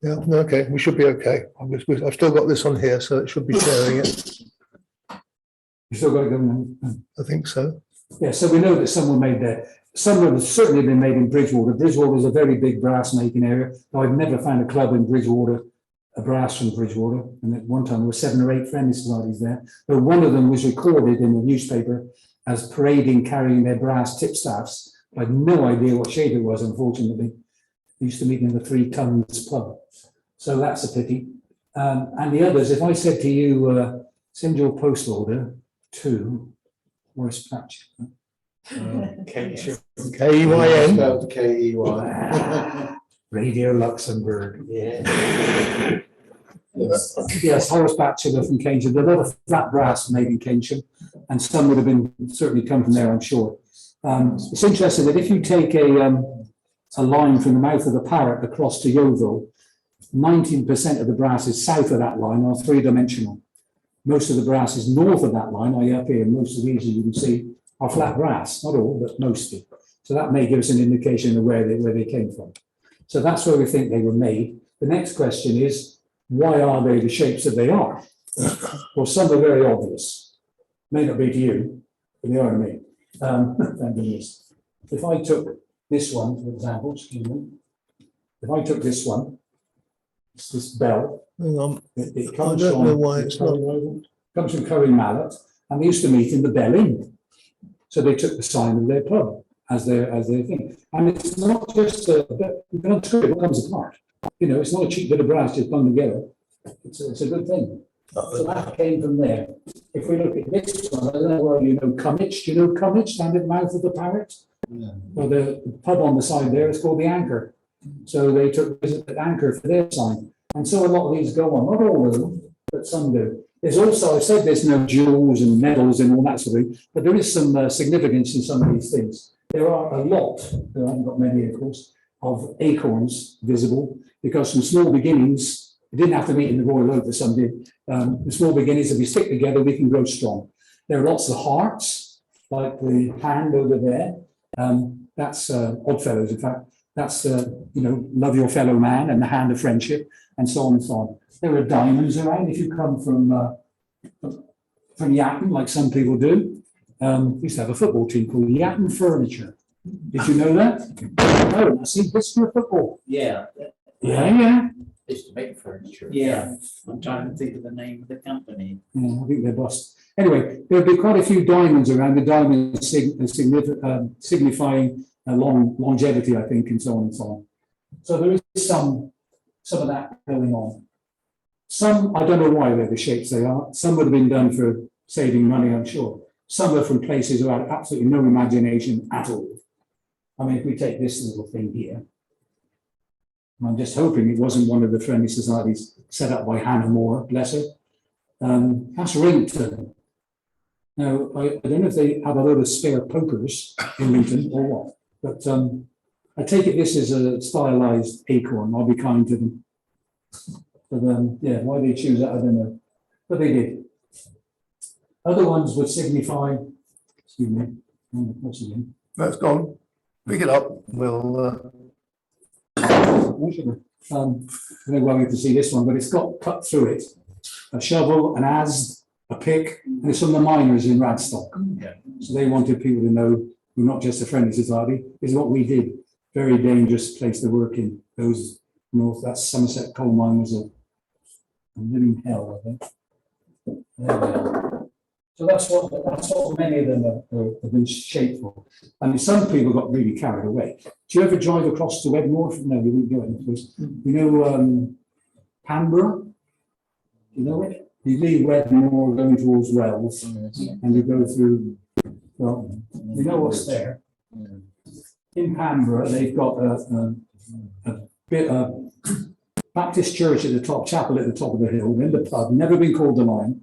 Yeah, no, okay, we should be okay. I've still got this on here, so it should be sharing it. You still got it going on? I think so. Yeah, so we know that some were made there. Some have certainly been made in Bridgewater. Bridgewater is a very big brass making area. Though I've never found a club in Bridgewater a brass from Bridgewater, and at one time there were 7 or 8 friendly societies there. But one of them was recorded in the newspaper as parading, carrying their brass tipstaffs. I had no idea what shape it was, unfortunately. We used to meet in the 3 Tons pub. So that's a pity. And the others, if I said to you, send your post order to West Patch. K-E-Y-N. Spelled K-E-Y. Radio Luxembourg. Yeah. Yes, Horace Batchelor from Keynsham. There are a lot of flat brass made in Keynsham, and some would have been certainly come from there, I'm sure. It's interesting that if you take a line from the mouth of the Parrot across to Yeovil, 19% of the brasses south of that line are 3-dimensional. Most of the brasses north of that line, i.e. up here, most of these you can see are flat brass, not all, but mostly. So that may give us an indication of where they came from. So that's where we think they were made. The next question is, why are they the shapes that they are? Well, some are very obvious. May not be to you, but they are to me. Thank goodness. If I took this one, for example, excuse me, if I took this one, it's this bell. Hang on, It I comes don't know from, why it's not. comes from Curry Mallet, and they used to meet in the Bell Inn. So they took the sign of their pub as their thing. And it's not just you can unscrew it, it comes apart. You know, it's not a cheap bit of brass just bung together. It's a good thing. So that came from there. If we look at this one, I don't know whether you know Cummich. Do you know Cummich, down at the mouth of the Parrot? Yeah. Well, the pub on the side there is called the Anchor. So they took the Anchor for their sign. And so a lot of these go on, not all of them, but some do. There's also, I've said there's no jewels and medals and all that sort of thing, but there is some significance in some of these things. There are a lot, I haven't got many of course, of acorns visible, because from small beginnings, it didn't have to meet in the Royal Oak, but some did. The small beginnings, if we stick together, we can grow strong. There are lots of hearts, like the hand over there. That's Oddfellows, in fact. That's, love your fellow man and the hand of friendship, and so on and so on. There are diamonds around. If you come from Yatton, like some people do, we used to have a football team called Yatton Furniture. Did you know that? No, I see history of football. Yeah, Yeah. Used to make furniture. yeah. I'm trying to think of the name of the company. Yeah, I think they're bust. Anyway, there'll be quite a few diamonds around. The diamonds signifying longevity, I think, and so on and so on. So there is some of that going on. Some, I don't know why they're the shapes they are. Some would have been done for saving money, I'm sure. Some are from places who had absolutely no imagination at all. I mean, if we take this little thing here, I'm just hoping it wasn't one of the friendly societies set up by Hannah Moore, bless her. That's Rington. Now, I don't know if they have a load of spare pokers in Rington or what, but I take it this is a stylized acorn. I'll be kind to them. But yeah, why they choose that, I don't know. But they did. Other ones would signify, excuse me, what's it in? That's gone. Pick it up. We'll. I don't know why we have to see this one, but it's got cut through it. A shovel, an asd, a pick, and it's from the miners in Radstock. Yeah. So they wanted people to know we're not just a friendly society, is what we did. Very dangerous place to work in. Those north, that's Somerset coal mine was a living hell, I think. There we are. So that's what many of them have been shaped for. I mean, some people got really carried away. Do you ever drive across to Wedmore? No, you wouldn't do it. Because you know Canberra? You know it? You leave Wedmore going towards Wells, and you go through. Well, you know what's there. In Canberra, they've got a Baptist church at the top, chapel at the top of the hill, then the pub, never been called the Lion.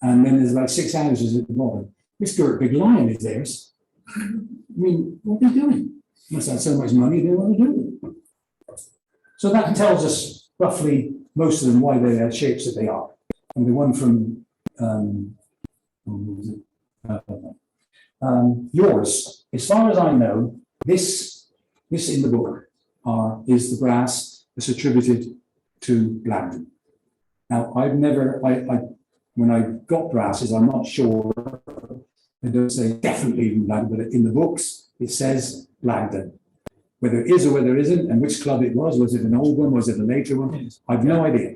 And then there's about 6 houses at the bottom. This great big lion is theirs. I mean, what are they doing? Must have so much money, they want to do it. So that tells us roughly most of them why they are shapes that they are. And the one from yours, as far as I know, this in the book is the brass that's attributed to Blagdon. Now, I've never, when I got brasses, I'm not sure, they don't say definitely Blagdon, but in the books, it says Blagdon. Whether it is or whether it isn't, and which club it was it an old one, was it a later one? I've no idea.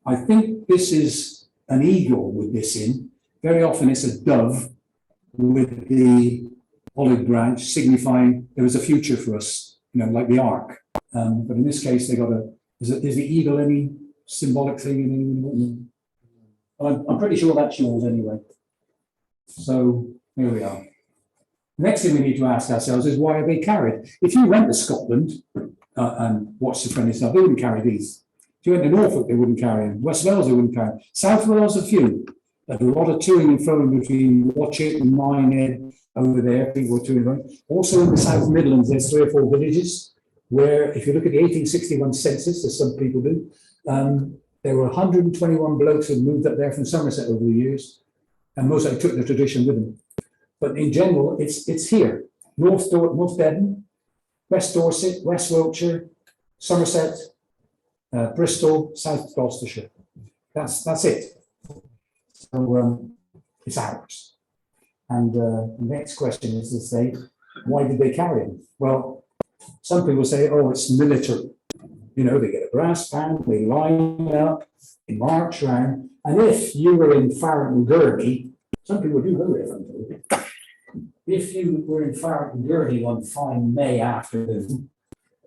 I think this is an eagle with this in. Very often it's a dove with the olive branch signifying there is a future for us, you know, like the ark. But in this case, they got is the eagle any symbolic thing in anyone? I'm pretty sure that's yours anyway. So here we are. The next thing we need to ask ourselves is why are they carried? If you went to Scotland and watched the friendly stuff, they wouldn't carry these. If you went to Norfolk, they wouldn't carry them. West Wales, they wouldn't carry them. South Wales, a few. There's a lot of toing and froing between Watchet and Minehead over there. People were toing and froing. Also in the South Midlands, there's 3 or 4 villages where, if you look at the 1861 census, as some people do, there were 121 blokes who moved up there from Somerset over the years, and most of them took the tradition with them. But in general, it's here: North Devon, West Dorset, West Wiltshire, Somerset, Bristol, South Gloucestershire. That's it. So it's ours. And the next question is to say, why did they carry them? Well, some people say, oh, it's military. You know, they get a brass band, they line up, they march around. And if you were in Farragut and Gurney, some people do go there. If you were in Farragut and Gurney one fine May afternoon,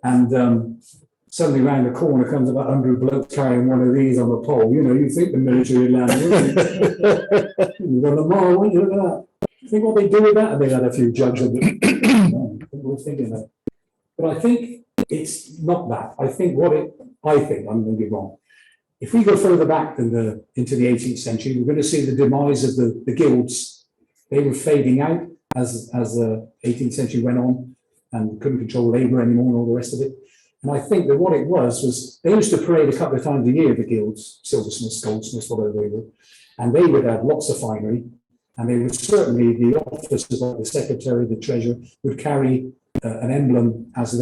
and suddenly round the corner comes about 100 blokes carrying one of these on a pole, you know, you think the military land, you've got a mile, wouldn't you? Look at that. Think what they do with that? And they had a few jugs of it. People were thinking that. But I think it's not that. I think I'm going to be wrong. If we go further back than into the 18th century, we're going to see the demise of the guilds. They were fading out as the 18th century went on and couldn't control labour anymore and all the rest of it. And I think that what it was they used to parade a couple of times a year, the guilds, silversmiths, goldsmiths, whatever they were, and they would have lots of finery, and they would certainly, the officers like the secretary, the treasurer, would carry an emblem as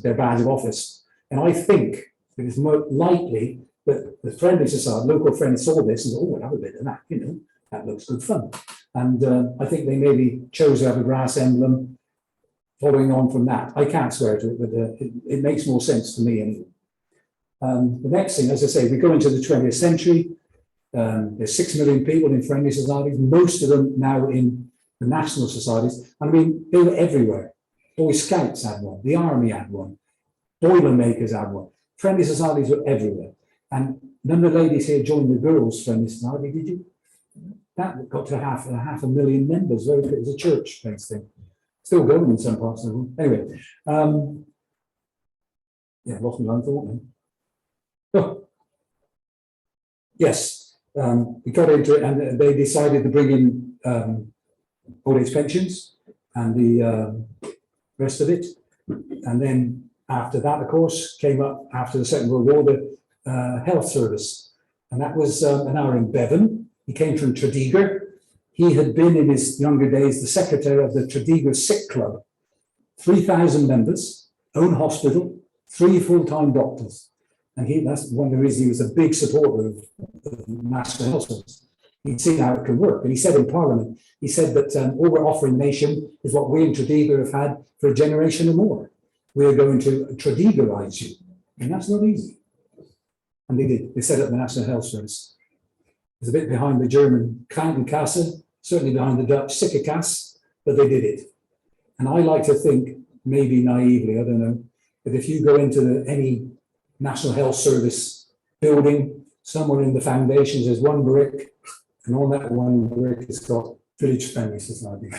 their badge of office. And I think it is more likely that the friendly society, local friends saw this and said, oh, we'll have a bit of that, you know, that looks good fun. And I think they maybe chose to have a brass emblem following on from that. I can't swear to it, but it makes more sense to me anyway. The next thing, as I say, we go into the 20th century. There's 6 million people in friendly societies, most of them now in the national societies. I mean, they were everywhere. Boy Scouts had one, the Army had one, Boilermakers had one. Friendly societies were everywhere. And none of the ladies here joined the girls' friendly society, did you? That got to half a million members. Very good. It was a church-based thing. Still going in some parts of the world. Anyway, yeah, lost my line of thought then. Oh. Yes, we got into it and they decided to bring in old age pensions and the rest of it. And then after that, of course, came up after the Second World War, the health service. And that was an hour in Bevan. He came from Tredegar. He had been in his younger days the secretary of the Tredegar Sick Club. 3,000 members, own hospital, 3 full-time doctors. And that's one of the reasons he was a big supporter of the National Health Service. He'd seen how it could work. And he said in Parliament, he said that all we're offering the nation is what we in Tredegar have had for a generation or more. We are going to Tredegarise you. And that's not easy. And they did. They set up the National Health Service. It was a bit behind the German Krankenkasse, certainly behind the Dutch Sickerkasse, but they did it. And I like to think, maybe naively, I don't know, that if you go into any National Health Service building, somewhere in the foundations there's one brick, and on that one brick it's got Village Friendly Society,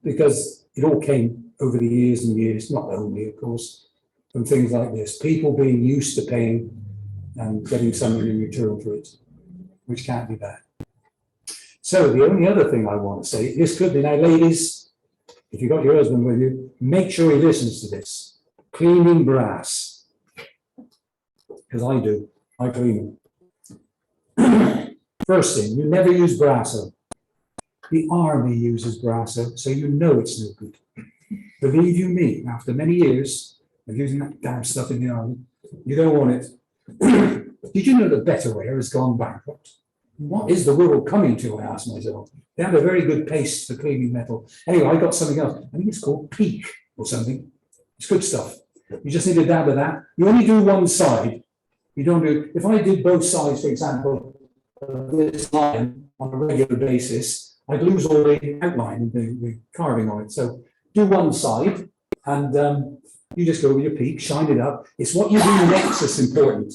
because it all came over the years and years, not only, of course, from things like this, people being used to paying and getting something in return for it, which can't be bad. So the only other thing I want to say, this could be, now ladies, if you've got your husband with you, make sure he listens to this. Cleaning brass. Because I do, I clean them. First thing, you never use brasso. The army uses brasso, so you know it's no good. Believe you me, after many years of using that damn stuff in the army, you don't want it. Did you know that Betterware has gone bankrupt? What is the world coming to, I asked myself. They have a very good paste for cleaning metal. Anyway, I got something else. I think it's called Peak or something. It's good stuff. You just need a dab of that. You only do one side. You don't do, if I did both sides, for example, of this line on a regular basis, I'd lose all the outline, the carving on it. So do one side and you just go with your peak, shine it up. It's what you do next that's important.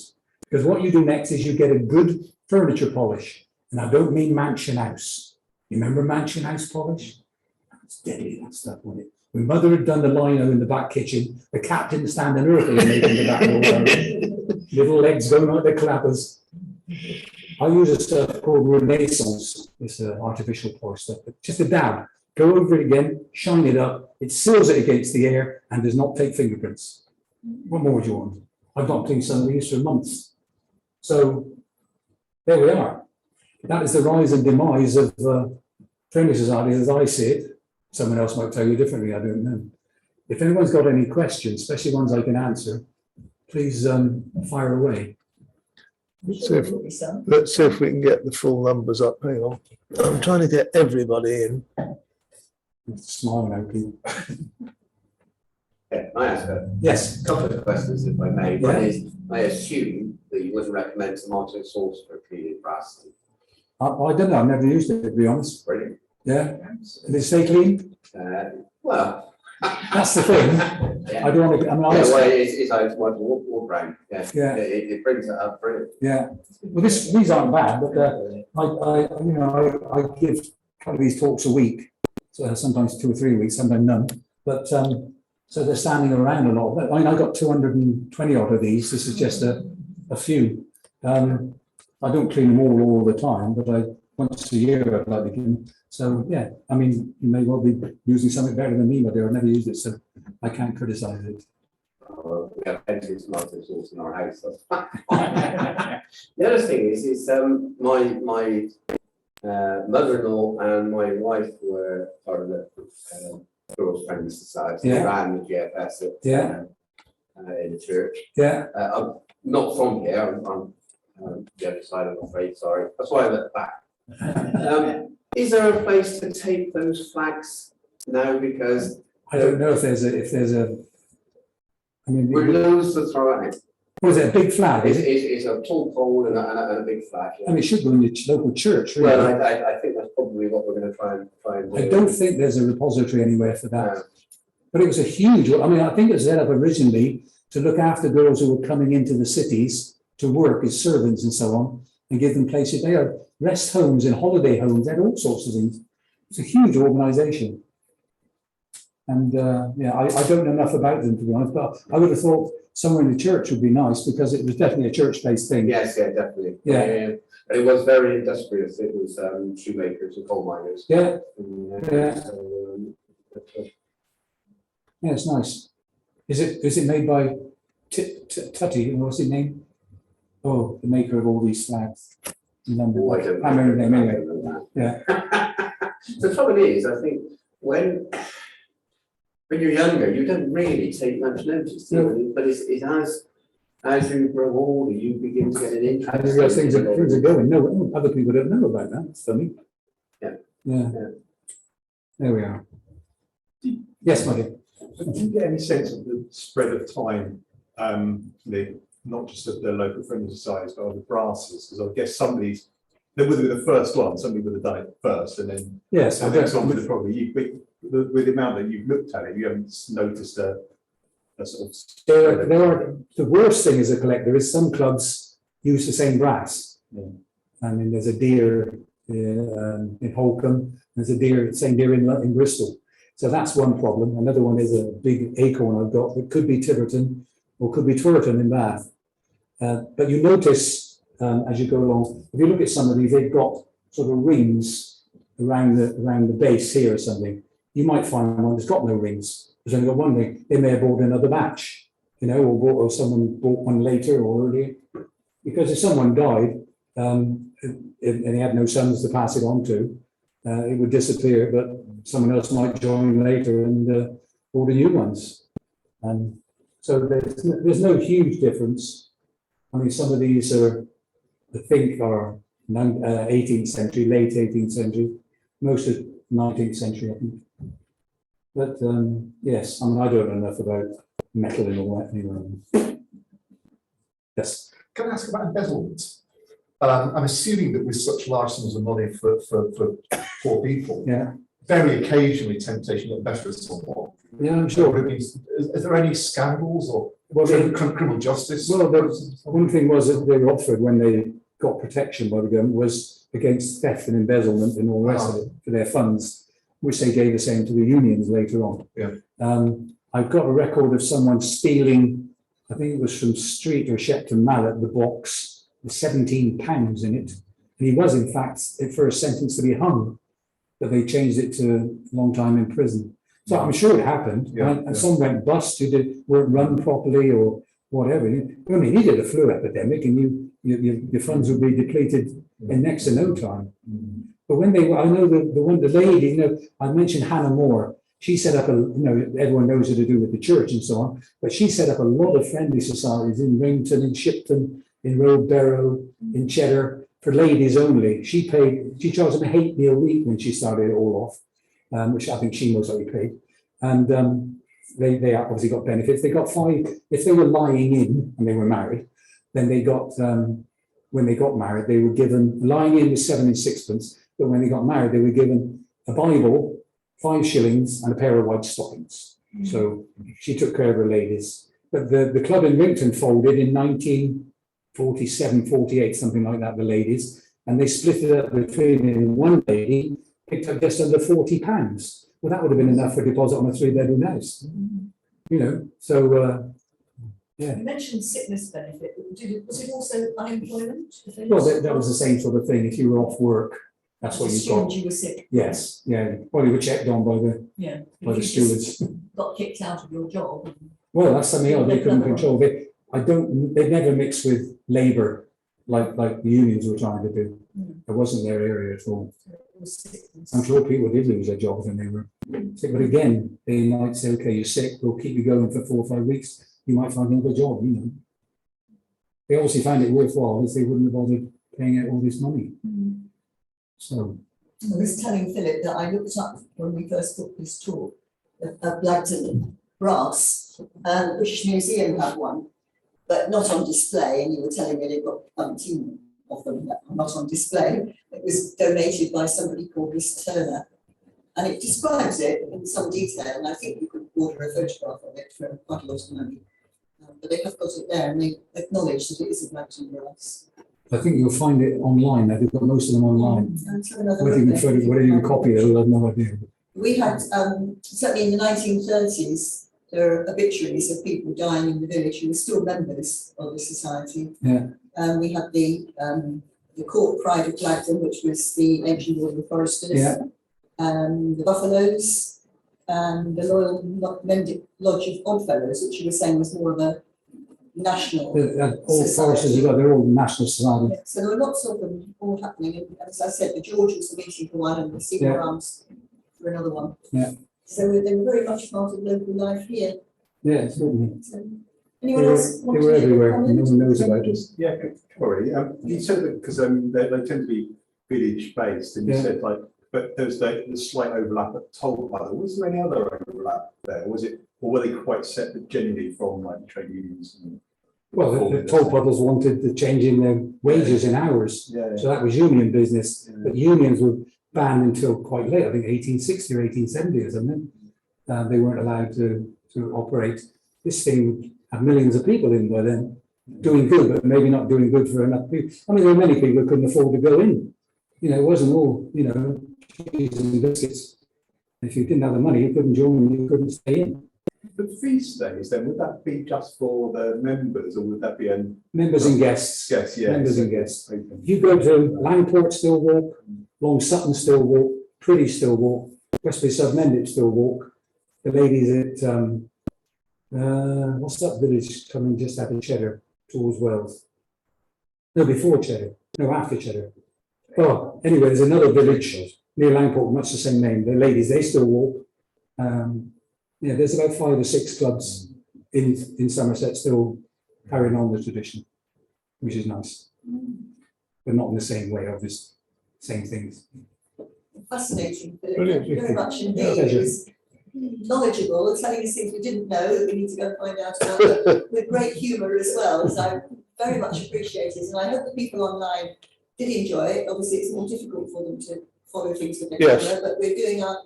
Because what you do next is you get a good furniture polish. And I don't mean mansion house. You remember mansion house polish? It's deadly, that stuff, wasn't it? When mother had done the lino in the back kitchen, the cat didn't stand an earthly in the back door. Little legs going like the clappers. I use a stuff called Renaissance. It's an artificial polish stuff, but just a dab. Go over it again, shine it up. It seals it against the air and does not take fingerprints. What more do you want? I've not cleaned some of these for months. So there we are. That is the rise and demise of friendly societies as I see it. Someone else might tell you differently, I don't know. If anyone's got any questions, especially ones I can answer, please fire away. Let's see if we can get the full numbers up. Hang on. I'm trying to get everybody in. Smile now, people. Yeah, I ask a Yes. couple of questions, if I may. One Yeah. is, I assume that you wouldn't recommend tomato sauce for cleaning brass. I don't know, I've never used it, to be honest. Brilliant. Yeah, did it stay clean? Well. That's the thing. Yeah. I don't want to, I mean, Yeah, honestly, well, it's like war brown. Yeah. Yeah. It brings it up brilliant. yeah. Well, these aren't bad, but I give kind of these talks a week. So sometimes 2 or 3 weeks, sometimes none. But so they're standing around a lot. I mean, I got 220 odd of these. This is just a few. I don't clean them all the time, but once a year I'd like to give them. So yeah, I mean, you may well be using something better than me, my dear. I've never used it, so I can't criticize it. We have plenty of tomato sauce in our house. That's fine. The other thing is my mother-in-law and my wife were part of the Girls Friendly Society. They Yeah. ran the GFS at, Yeah. in the church. Yeah, I'm not from here. I'm the other side, I'm afraid. Sorry. That's why I'm at the back. Is there a place to take those flags now? Because I don't know if there's a. I mean, we're loads to throw at it. was it a big flag? Is it? It's a tall pole and a big flag. Yeah. I mean, it should go in your local church, really. Well, I think that's probably what we're going to try and do. I don't think there's a repository anywhere for that. No. But it was a huge, I mean, I think it was set up originally to look after girls who were coming into the cities to work as servants and so on, and give them places. They had rest homes and holiday homes, they had all sorts of things. It's a huge organisation. And yeah, I don't know enough about them, to be honest, but I would have thought somewhere in the church would be nice because it was definitely a church-based thing. Yes, yeah, definitely. Yeah. And it was very industrious. It was shoemakers and coal miners. Yeah, Yeah. So, yeah, it's nice. Is it made by Tutty, what's his name? Oh, the maker of all these flags. In London. oh, I don't I remember the name I anyway. don't know Yeah, that. The trouble is, I think when you're younger, you don't really take much notice, do you? But it's as you grow older, you begin to get an interest. and the things are going. No, other people don't know about that. It's funny. Yeah. Yeah. Yeah. There we are. Yes, my dear. Do you get any sense of the spread of time, not just of the local friendly societies, but of the brasses? Because I guess some of these, they would be the first one, somebody would have done it first, and then Yes, I I think don't. some would have probably, with the amount that you've looked at it, you haven't noticed a sort of. There are, the worst thing as a collector is some clubs use the same brass. Yeah. I mean, there's a deer in Holcombe, there's a same deer in Bristol. So that's one problem. Another one is a big acorn I've got that could be Tiverton or could be Twerton in Bath. But you notice as you go along, if you look at some of these, they've got sort of rings around the base here or something. You might find one that's got no rings. There's only got one ring. They may have bought another batch, or someone bought one later or earlier. Because if someone died and he had no sons to pass it on to, it would disappear, but someone else might join later and order new ones. So there's no huge difference. I mean, some of these are, I think, are 18th century, late 18th century, most of 19th century, I think. But yes, I mean, I don't know enough about metal and all that anyway. Yes. Can I ask about embezzlement? I'm assuming that with such large sums of money for poor people, Yeah, very occasionally temptation to get better at someone. yeah, I'm sure. Is there any scandals or Well, criminal justice? Well, one thing was that they were offered when they got protection by the government was against theft and embezzlement and all the rest of it for their funds, which they gave the same to the unions later on. Yeah. I've got a record of someone stealing, I think it was from Street or Shepton Mallet, the box with £17 in it. And he was in fact at first sentenced to be hung, but they changed it to a long time in prison. So I'm sure it happened, and some went bust who weren't run properly or whatever. I mean, you did a flu epidemic, and your funds would be depleted in next to no time. But when they were, I know the lady, I mentioned Hannah Moore. She set up everyone knows what to do with the church and so on, but she set up a lot of friendly societies in Rington, in Shipton, in Roadbarrow, in Cheddar for ladies only. She charged them a halfpenny a week when she started it all off. Which I think she most likely paid, and they obviously got benefits. They got 5 if they were lying in and they were married. Then they got when they got married, they were given lying in was 7 and 6pence. But when they got married, they were given a Bible, 5 shillings, and a pair of white stockings. So she took care of her ladies. But the club in Rington folded in 1947, 48, something like that. The ladies, and they split it up between one lady. Picked up just under £40. Well, that would have been enough for a deposit on a 3-bedroom house. So yeah. You mentioned sickness benefit. Was it also unemployment? Well, that was the same sort of thing. If you were off work, that's what you got. You were sick. Yes, yeah. Well, you were checked on by the stewards. Got kicked out of your job. Well, that's something else they couldn't control. They never mixed with labour like the unions were trying to do. It wasn't their area at all. I'm sure people did lose their jobs when they were sick, but again, they might say, okay, you're sick, we'll keep you going for 4 or 5 weeks, you might find another job, They obviously found it worthwhile, because they wouldn't have bothered paying out all this money. So. I was telling Philip that I looked up when we first booked this talk at Blagdon brass, and the British Museum had one, but not on display, and you were telling me they've got 17 of them that are not on display. It was donated by somebody called Miss Turner, and it describes it in some detail, and I think you could order a photograph of it for quite a lot of money. But they have got it there, and they acknowledge that it is a Blagdon brass. I think you'll find it online. They've got most of them online. Whether you can copy it, I have no idea. We had, certainly in the 1930s, there are obituaries of people dying in the village who were still members of the society. Yeah. We had the Court Pride of Blagdon, which was the ancient order of foresters. Yeah. The Buffaloes, and the Loyal Lodge of Oddfellows, which you were saying was more of a national all foresters, they're all national society. Yeah, so there were lots of them all happening. And as I said, the George was the meeting for one and the Seymour Arms for another one. Yeah. So they were very much part of local life here. Yeah, certainly. So, anyone else? They were everywhere. No one knows about it. Yeah, sorry. You said that because they tend to be village based, and you said but there's the slight overlap at Toll Plaza. Was there any other overlap there? Or were they quite separate genuinely from the trade unions? Well, the toll brothers wanted the change in their wages and hours. Yeah. So that was union business. Yeah. But unions were banned until quite late, I think 1860 or 1870 or something. They weren't allowed to operate. This thing had millions of people in by then, doing good, but maybe not doing good for enough people. I mean, there were many people who couldn't afford to go in. It wasn't all, cheese and biscuits. If you didn't have the money, you couldn't join, you couldn't stay in. The feast days then, would that be just for the members, or would that be members and guests? Yes, yes. Members and guests. If you go to Langport, still walk, Long Sutton, still walk, Pretty, still walk, Westbury Sub Mendip, still walk. The ladies at what's that village coming just out of Cheddar towards Wells? No, before Cheddar. No, after Cheddar. Oh, anyway, there's another village near Langport, much the same name. The ladies, they still walk. There's about 5 or 6 clubs in Somerset still carrying on the tradition, which is nice. But not in the same way, obviously. Same things. Fascinating, Philip. Brilliant. Very much indeed. It was knowledgeable, telling us things we didn't know that we need to go and find out about, with great humour as well. So very much appreciated, and I hope the people online did enjoy it. Obviously, it's more difficult for them to follow things with their Yes. camera, but we're doing our.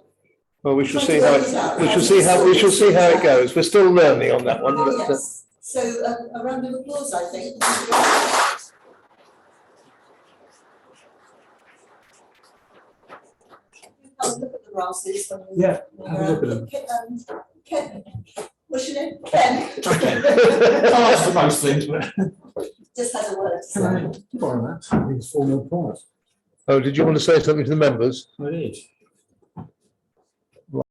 Well, we shall trying see to how, work it out. we shall see how it goes. We're still learning on that one, Oh, but, yes. So a round of applause, I think. Have a look at the grasses. When you- Yeah, when have a you're look at out. them. Ken, what's your name? Ken. Oh, that's the most things, but. Just had a word to say. Can I borrow that? I think it's 4 mil price. oh, did you want to say something to the members? It is.